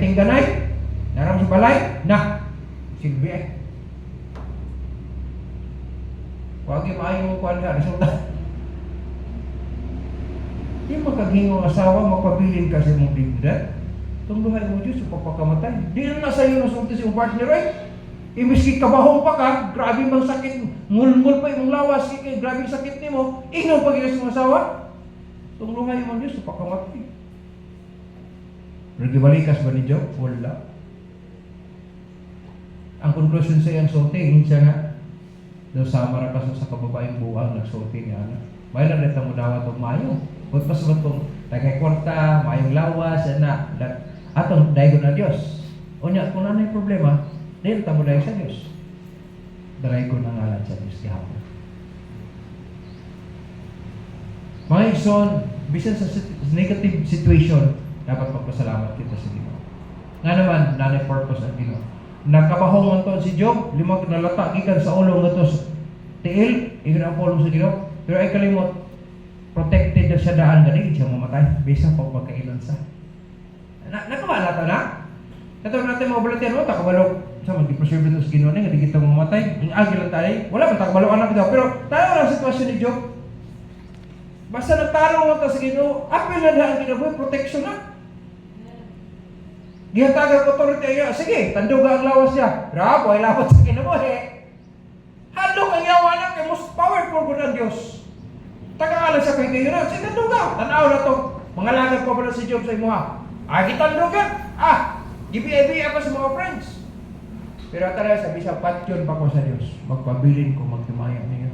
tingganay, naram sa balay, silbi ay. Huwag yung maayo mo kuhan ka, resulta. Di magkagingo ang asawa, magpabilin ka sa mong dignidad. Itong luhay mo Diyos, upapakamatay. Di na nasa iyo nasulti sa iyong partner ay. Imiski kabahong pa ka, grabe mang sakit, ngulmul pa yung lawas, grabe sakit ni mo, ino pag sa mong asawa. Itong luhay mo Diyos, upapakamatay. Nagibalikas ba ni Job? Wala. Ang conclusion sa iyang sulti, siya nga, daw sama ra kaso sa kababaeng buwang nagsulti niya na. May lang nito mo dawat og mayo. Pag pas batong tagay kwarta, mayong lawas na atong daygon na Dios. Unya kung ano yung problema, dili ta mo dayon sa Dios. Dalay ko na ngalan sa Dios gihapon. Mga igsoon, bisan sa negative situation, dapat magpasalamat kita sa Ginoo. Nga naman, nanay purpose ang Ginoo. Nakabahong man si Job, limang nalata gikan sa ulo nga to tiil, igon ang pulong sa Ginoo. Pero ay kalimot, protected na siya daan gani, siya mamatay, bisa pa pagkailan sa. Nakabala ta na? Katong natin mga volunteer mo, takabalo sa mag-preserve ito sa Ginoo nga di kita mamatay. Ang agi lang tayo, wala pa takabalo anak ito. Pero tayo lang sitwasyon ni Job. Basta nagtarong mo ta sa Ginoo, apil na daan kinabuhi, protection na. Gihatagan ko authority ayo. Sige, tanduga ang lawas niya. Bravo, ay lawas sa kinabuhi. Handog ang yawa na kay most powerful ko ng Diyos. Tagaalan sa kay kayo na. Sige, tanduga. Tanaw na to. Mga lagad pa pala si Job sa imuha. Tandugan. Gibi-gibi ako sa mga friends. Pero tara, sabi sa patyon pa ko sa Diyos. Magpabilin ko, magtumayan niya.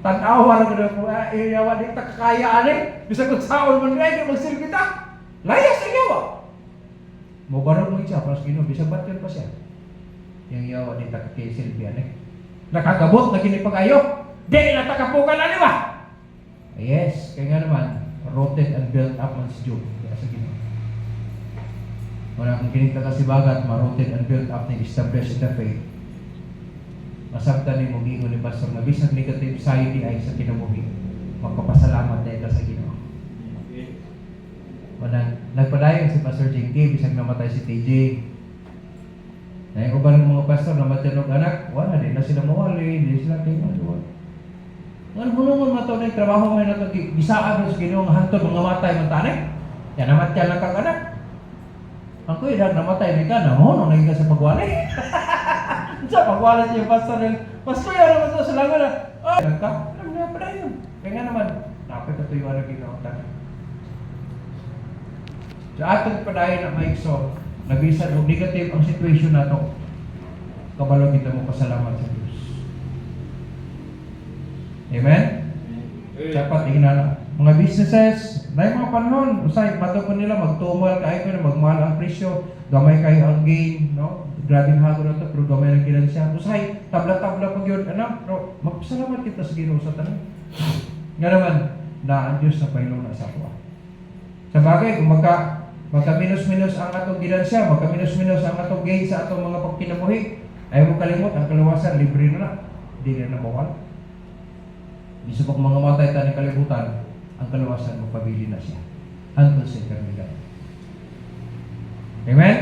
Tanawa lang ko na yawa di takakayaan eh. Bisa kung saon mo nila, magsilbi ta. Layas ang yawa. Mubarog mo siya, para sa Ginoo, bisag batyon pa siya. Yung yawa ni Silvian eh. Nakagabot na kinipag-ayo. Di na takapukan na ba? Yes, kaya nga naman, rooted and built up man si Job. Kaya sa Ginoo. Wala kung kinita kasi bagat, ma-rooted and built up na established in the faith. Masabta ni mong ingon ni Pastor na bisag negative side ay sa kinabuhi. Magpapasalamat na ito sa Ginoo. Nagpadayon si Pastor Jinky, bisag namatay si TJ. Na yung uban ng mga pastor namatay ng anak, wala din na sila mawali, hindi sila tingnan. Ngan hunungon mato na yung trabaho may nato gisaan sa Ginoo nga hantod mga matay man tanay. Yan namatay lang kang anak. Ang kuya dag namatay ni ka na mo nang sa pagwali. Sa pagwali siya pastor ng pastor ya naman to sa langon na. Ka, alam na padayon. Kaya naman dapat ito yung ano Ginoo tanay. Sa atong padayon na maigso, nabisan og negative ang situation nato. Kabalo kita mo pasalamat sa Dios. Amen? Dapat ingana. Mga businesses, na yung mga panahon, usay, mato ko nila, magtumal kayo ko na magmahal ang presyo, gamay kayo ang gain, no? Grabing hago na ito, pero gamay ang ginansya. Usay, tabla-tabla pag yun, pero magpasalamat kita sa Ginoo sa tanan. Nga naman, na ang Diyos na pailong na sa kuha. Sa bagay, kung magka-minus-minus ang atong ginansya, magka-minus-minus ang atong gain sa atong mga pagkinabuhi, ayaw mo kalimot, ang kaluwasan, libre na. Hindi na nabawal. Di sa mga matay tayo ng kalibutan, ang kaluwasan, magpabili na siya. hangtod sa eternidad. Amen?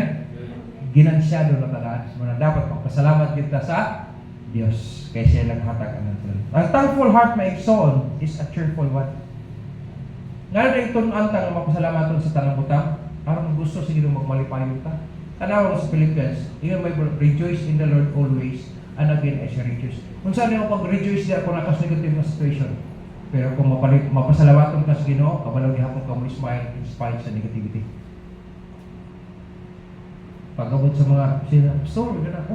Ginansyado na talaan. Muna dapat magpasalamat kita sa Diyos kaya siya naghatag ang nagtulog. Ang thankful heart maigsoon is a cheerful one. Nga na itong antang na mapasalamaton sa tanang butang, parang gusto siguro magmalipayon ta. Tanawa ko sa Philippians, yun may rejoice in the Lord always, and again I shall rejoice. Kung saan yung pag-rejoice niya kung nakas negative na situation, pero kung mapasalamaton ka sa Ginoo, kabalaw niya kung ka smile in spite sa negativity. Pagabot sa mga sila, pastor, gano'n ako,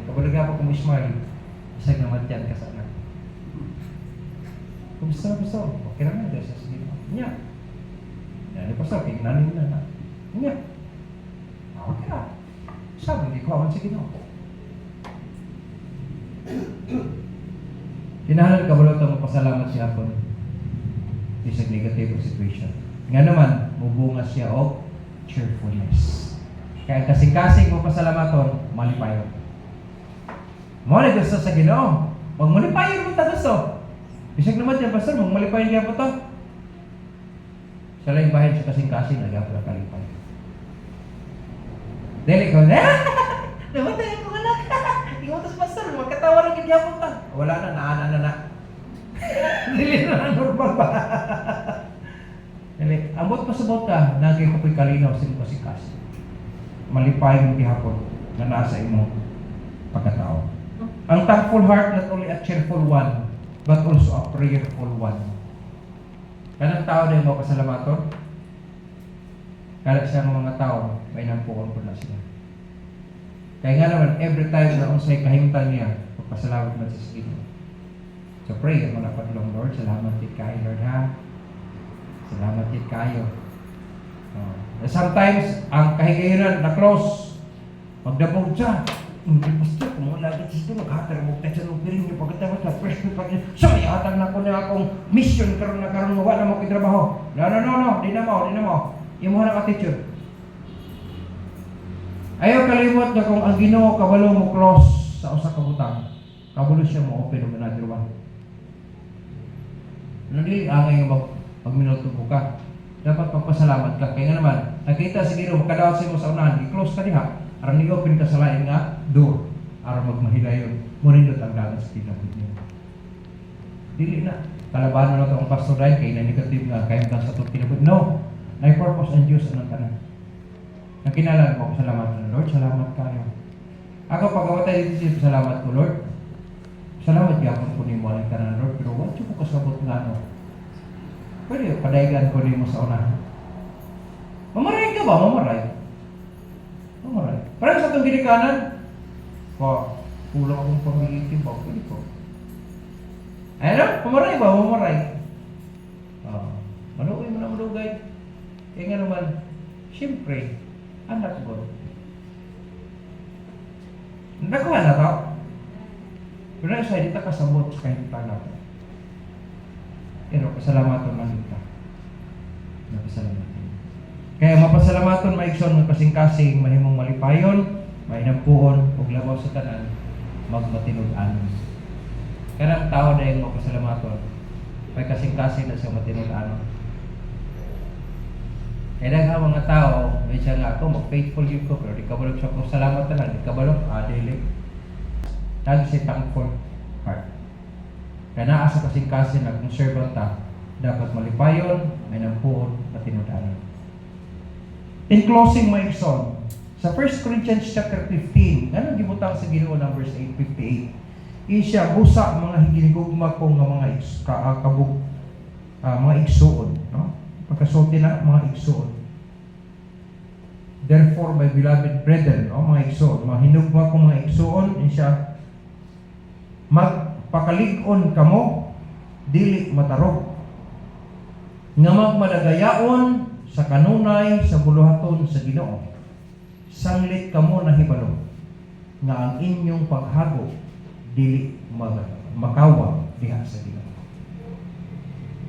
kabalaw niya kung smile, isang naman yan ka sana. Kumusta, pastor? Okay naman, dahil sa sige. Nya. Yan, pastor, kinanin na. Nya. Okay na. Sabi, hindi ko aman sa Ginoo. Kinahalan ka balot ang magpasalamat siya ako isang negative situation. Nga naman, mubunga siya o cheerfulness. Kaya kasing-kasing magpasalamaton, malipayon. Muna gusto sa Ginoo. Huwag malipayon mo ta gusto. Isang naman dyan, pastor, huwag malipayon kaya po to. Siya lang yung bahay sa kasing-kasing, nagapula kalipay. Dili ko, namatay ko anak. Ikaw pastor, magkatawa lang yung yapon ta. Wala na, naana na. Dili na normal ba? Dili, ambot pa sa bota, nagay ko po'y kalinaw sa mga sikas. Malipay yung gihapon na nasa imo pagkatao. Ang thankful heart, not only a cheerful one, but also a prayerful one. Kanang tao na yung mapasalamaton, kala siya ng mga tao, may nampukan po na sila. Kaya nga naman, every time na unsay kahimtan niya, magpasalamat man sa Ginoo. So pray, ang mga Lord, Lord, salamat din kayo, Lord ha. Salamat din kayo. Sometimes, ang kahigayonan na close, magdabog siya. Hindi pastor, kung mga lagi dito, maghatag mo tayo sa lupirin niyo pagkatapos na first week pagkatapos. So, may hatag na ko na akong mission karon na karon wala mo kitrabaho. No, di na mo. Yung mga attitude. Ayaw kalimot na kung ang Ginoo kabalo mo cross sa usa ka butang. Kabalo siya mo open mo na trabaho. Hindi angay nga magminuto ka. Dapat magpasalamat ka. Kaya nga naman, nakita sa Ginoo makadawat sa imo sa unahan, i-close ka diha. Aron i-open ka sa lain nga door aron magmahilayon. Munindot ang dagat sa kinabot niya. Dili na. Kalabanon na ito ang pastor dahil kaya na negative nga kaya ka sa ito kinabot. No. Na-purpose ang Diyos anong tanan. Nakinalan ko, salamat na Lord, salamat kayo. Ako pag-awatay dito siya, salamat ko Lord. Salamat yapon ko ni mo aling tanan Lord, pero wala ko kasabot nga no. Pwede, padaygan ko ni mo sa unahan. Mamaray ka ba? Mamaray. Parang sa itong ginikanan, kulang akong pamilitin ba? Pwede ko. Ano? Mamaray ba? Mamaray. Malugay mo na malugay. Kaya nga naman, siyempre, anak ko. Nakuha na to. Pero sa hindi ta kasabot sa kahintan natin. Pero pasalamaton lang kita. Napasalamaton. Kaya mapasalamaton maigsoon ng kasing-kasing, mahimong malipayon, mainampuon, ug labaw sa tanan, magmatinud-anon. Kaya ang tao na yung mapasalamaton, may kasing-kasing na siya matinud-anon. Kaya nga mga tao, may siya nga ako, mag-faithful yun ko, pero di kabalog siya kung salamat na lang, di kabalog, dili. Lagi siya thankful heart. Kaya naasa kasing-kasing na kung servant ta, dapat malipayon, mainampuon, matinud-anon. In closing my son, sa 1 Corinthians chapter 15, ano gibutang sa Ginoo ng verse 8:58? Isya busa mga hinigugma ko nga mga mga igsuon, no? Pagkasulti na mga igsuon. Therefore, my beloved brethren, no, mga igsuon, mga hinugma ko mga igsuon, isya magpakalig-on kamo dili matarog. Nga magmadagayaon sa kanunay, sa buluhaton, sa Ginoo. Sanglit kamo na hibalo nga ang inyong paghago dili makawa diha sa Ginoo.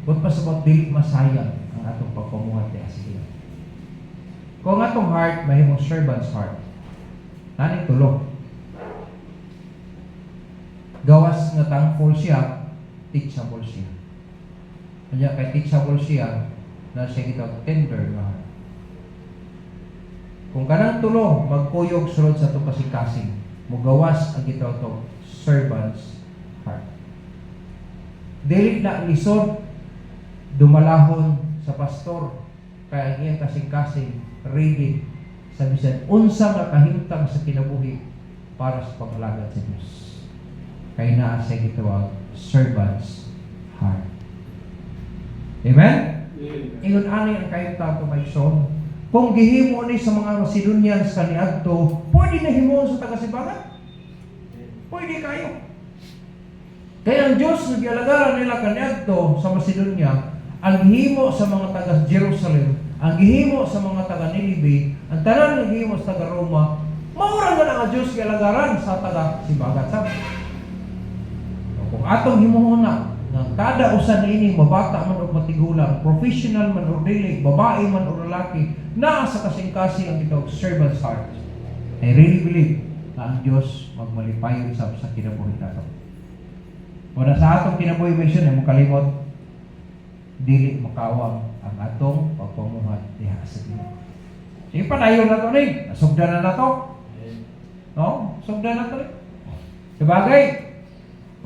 But pasabot dili masayang ang atong pagpamuhat diha sa Ginoo. Kung atong heart mahimong servant's heart, nani tulog. Gawas nga thankful siya, teachable siya. Kaya kay teachable siya, na siya gitawag tender nga heart. Kung kanang tulo magkuyog sulod sa itong kasing-kasing, mugawas ang gitawag to servant's heart. Dili na lisod dumalahon sa pastor kaya ang iyang kasing-kasing ready sa bisan unsa nga kahimtang sa kinabuhi para sa pag-alagad sa Dios. Kaya naa siya gitawag servant's heart. Amen? Ingon ani ang kahimtang to may son. Kung gihimo ni sa mga Macedonians kaniadto, pwede na himuon sa taga-Sibangan. Pwede kayo. Kaya ang Diyos nagyalagaran nila kaniadto sa Macedonia, ang gihimo sa mga taga-Jerusalem, ang gihimo sa mga taga-Ninive, ang tanan ng gihimo sa taga-Roma, maura nga ang Diyos gyalagaran sa taga-Sibangan. Kung atong himuon na, nga kada usa niini mabata man o matigulang, professional man o dili, babae man o lalaki, naa sa kasing-kasing ang gitawag servant's heart. I really believe na ang Diyos magmalipayon sa kinabuhi nato. Wala sa atong kinabuhi mission ay makalimot dili makawang ang atong pagpamuhat diha sa Ginoo. Sige pa dayon na to ni, nasugdan na nato. No? Sugdan na to ni. Sabagay,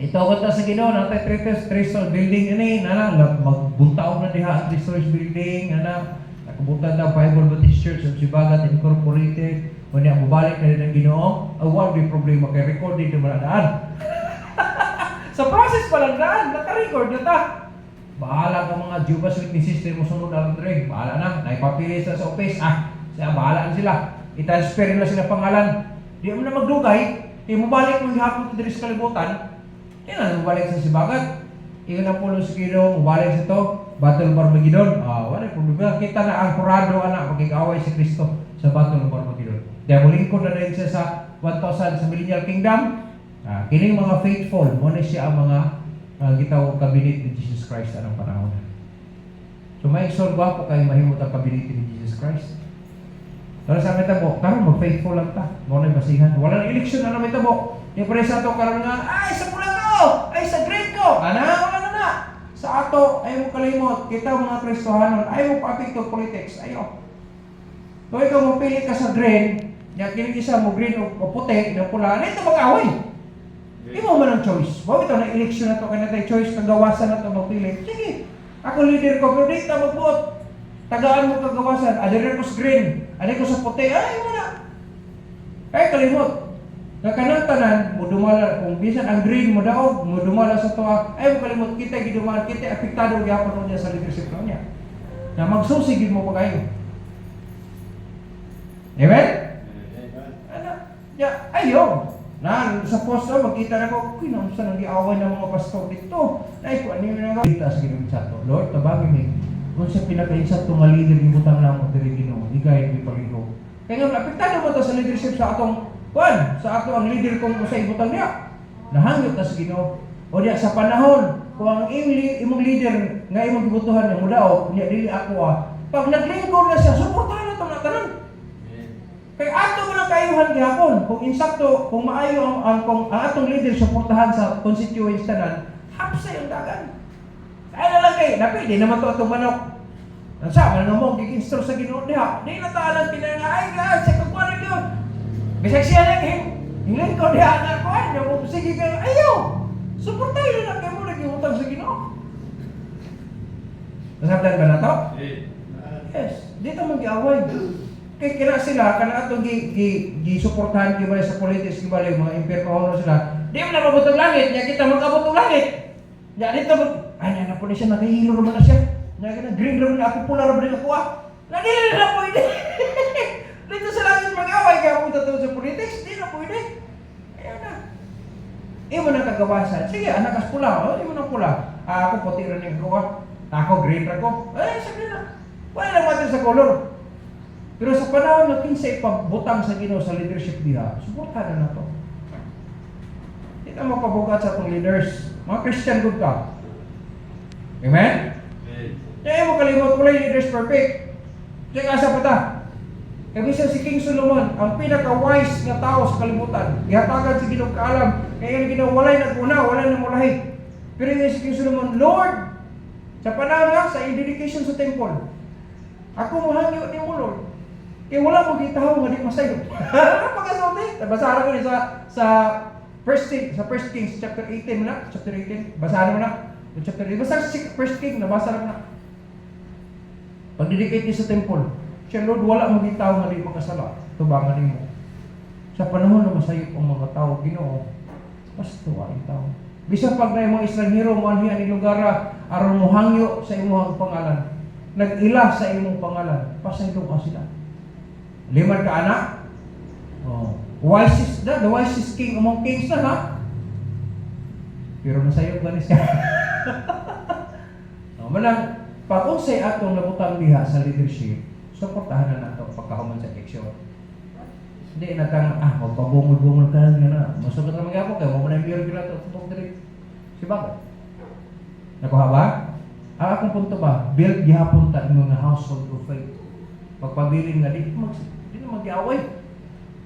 ito ko ta sa Ginoo na tay Crystal Building ini nana magbuntaog na diha ang Crystal Building ana nakabutan na Bible Baptist Church of Sibagat Incorporated unya mobalik na din ang Ginoo awal di problema kay recorded na daan. Sa process pa lang daan naka-record na ta. Bahala ka mga Jehovah's Witnesses mo sunod ang dire. Bahala na naipapili sa office siya bahala sila. I-transfer nila sila pangalan. Di mo na magdugay, mobalik mo gihapon diri sa kalibutan. Yan ang balik sa Sibagat. Iyon ang pulo sa Ginoo, balik sa ito, Battle of Armageddon. Wala problema. Kita na ang kurado anak magigaway si Kristo sa Battle of Armageddon. Kaya muling ko na rin siya sa 1,000 sa Millennial Kingdom. Kining mga faithful, muna siya ang mga gitawag kabinet ni Jesus Christ anong panahon. So may exorba po kayo mahimot ang kabinet ni Jesus Christ. Pero sa metabo, karon mag-faithful lang ta. Muna yung basihan. Wala na eleksyon na metabo. Yung presa to karon nga, ay sa pula ko! Ay sa grade ko! Wala na! Sa ato, ay mo kalimot. Kita mga Kristohanon, ay mo pa-apekto politics. Ayo. Kung ikaw mapili ka sa green, niya kinig isa mo green o puti, na pula, na ito mag-away. Di mo man ang choice. Bawa ito na eleksyon na ito, kaya natin choice, kagawasan na ito magpili. Sige, ako leader ko, pero di ito mag-vote. Tagaan mo kagawasan, adirin ko sa green, adirin ko sa puti, ay mo na. Kaya kalimot. Nakanang-tanan, mo dumala, kung bisan ang green mo daog, mo dumala sa tuwa, ay mo kalimot, kita gidumal, kita apektado gyapon niya sa leadership niya. Na magsusigid mo pa kayo. Amen? Ano? Ayaw. Na sa posto makita na ko, kinamusta nang giaway ng mga pastor dito. Ay ko ano na kita sa Ginoo sa to. Lord, tabangin mi. Kung sa pinaka-isa to nga leader ni butang na mo diri Ginoo, di kay mi paliho. Kaya nga apektado mo to sa leadership sa atong sa ato ang leader kung sa ibutang niya. Nahangyot ta sa Ginoo. O diya sa panahon kung ang imong leader nga imong gibutuhan niya mudao, niya dili ako pag naglingkod na siya, suportahan na to na tanan. Kaya ato mo lang kayuhan gihapon. Kung insakto, kung maayo ang atong leader suportahan sa constituents tanan, hapsay ang dagan. Kaya na lang kayo, napili naman to atong manok. Sa man mo giginstro sa Ginoo diha. Di na taalan pinanga ay guys, sa kuwan gyud. Bisag siya lang hilin ko diha na ko ay mo sige kayo. Ayaw. Suportahan na kayo mo nagihutang sa Ginoo. Nasabtan ba na to? Yes. Dito mag-away. Kaya kina sila, kana atong gi-suportahan kibali sa politics kibali, mga imperkohono sila. Di mo na mabutong langit, niya kita magkabutong langit. Niya dito ay na po na siya, nakahilo naman na siya. Niya kita, green naman na ako, pula naman ako Nadili na pwede. Dito sa langit mag-away, kaya punta to sa politics, di na pwede. Ayun na. Imo na kagawasan. Sige, anak kas pula, imo na pula. Ako puti rin yung kuha. Ako green rin ko. Sabi na. Wala lang matin sa color. Pero sa panahon na kinsay pagbutang sa Ginoo sa leadership diha, suportahan na to. Kita mo pabugat sa itong leaders. Mga Christian good ka. Amen? Kaya mo kalimot ko lang leaders perfect. Kaya asa pa ta? Kaya bisa si King Solomon, ang pinaka-wise na tao sa kalimutan. Ihatagan si Ginoo kaalam. Kaya yung Ginoo walay naguna, walay na mulahi. Pero yung si King Solomon, Lord, sa panahon nga, sa dedication sa temple, Ako mahangyo ni mo Lord. Kaya wala mo gitaw nga di masayo. Pagkasulti, basahan ko ni sa First Kings chapter 18 mo na, chapter 18. Basahan mo na. Chapter 18. Basta sa First King, nabasa mo na. Pag-dedicate niya sa temple, siya, Lord, wala mo gitaw nga di makasala. Tubangan mo. Sa panahon na masayo ang mga tao, Ginoo, mas tuwain tao. Bisan pag na yung mga estranghero mo anhi ani lugar aron mohangyo sa imong pangalan. Nag-ila sa imong pangalan, pasaylo ka sila. Liman ka anak. Oh, the wisest king among kings na ha. Pero nasayo ganis ka. No, manang pag unsay atong nabutang diha sa leadership, suportahan na nato pagkahuman sa eleksyon. Hindi natang magpabungol-bungol ka na. Masugot na mga kay mo na mayor gila to tupok diri. Si bakit? Nakuha ba? Ang akong punto ba? Build gihapon ta imong nga household of faith. Pagpabilin nga di na mag-away.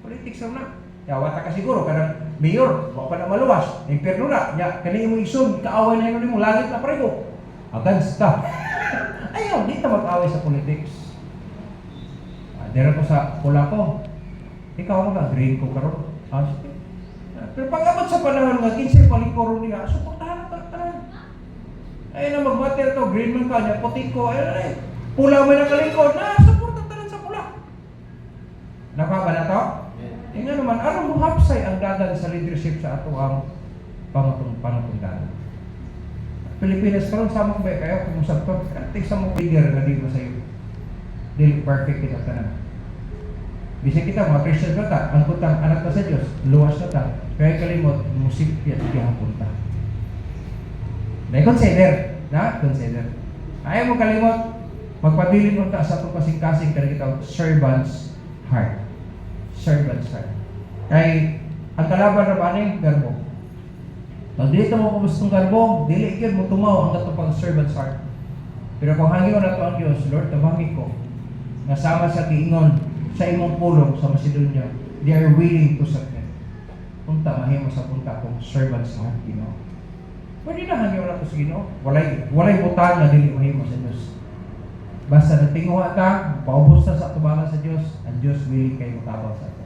Politics na. Yawa ta ka siguro kanang mayor, wa pa na maluwas. Impierno na. Ya kani imong isod kaaway na nimo langit na pareho. Against ka. Ayaw, di ta mag-away sa politics. Dira ko sa pula ko. Ikaw mag-green ko karon. Pero pag-abot sa panahon nga 15 palikoro niya, suportahan na tanan. Ay na magbater to, green man ka niya, puti ko, ay pula man ang kalingkod, na suportahan tanan sa pula. Nakaba na to? Yeah. Nga naman, anong muhapsay ang dagan sa leadership sa ato ang pangatungdanan? Pilipinas karon sama ko ba kayo kung usap to? Kanting sa mga leader na di masayo. Dili perfect kita tanan. Bisa kita mga Christian na ta, ang putang anak na sa Diyos, luwas na ta. Kaya kalimot, musik yan, ihapon ta. Consider, na? Consider. Ayaw mo kalimot, magpabilin mo ta sa itong kasing-kasing kaya kita, servant's heart. Servant's heart. Kaya, ang kalaban na ba ni garbo? Pag dito mo kumustong garbo, dili ikid mo tumaw ang katupang servant's heart. Pero kung hangin na ito ang Diyos, Lord, tabangin ko, nasama sa kiingon, sa imong pulong sa Macedonia, they are willing to submit. Punta mahimo sa punta kung servants sa Ginoo. Pwede na hangyo na to sa Ginoo. Walay butang na dili mahimo sa Dios. Basta natinguha ka, paubos na sa tubangan sa Dios, ang Dios willing kayo makabaw sa ato.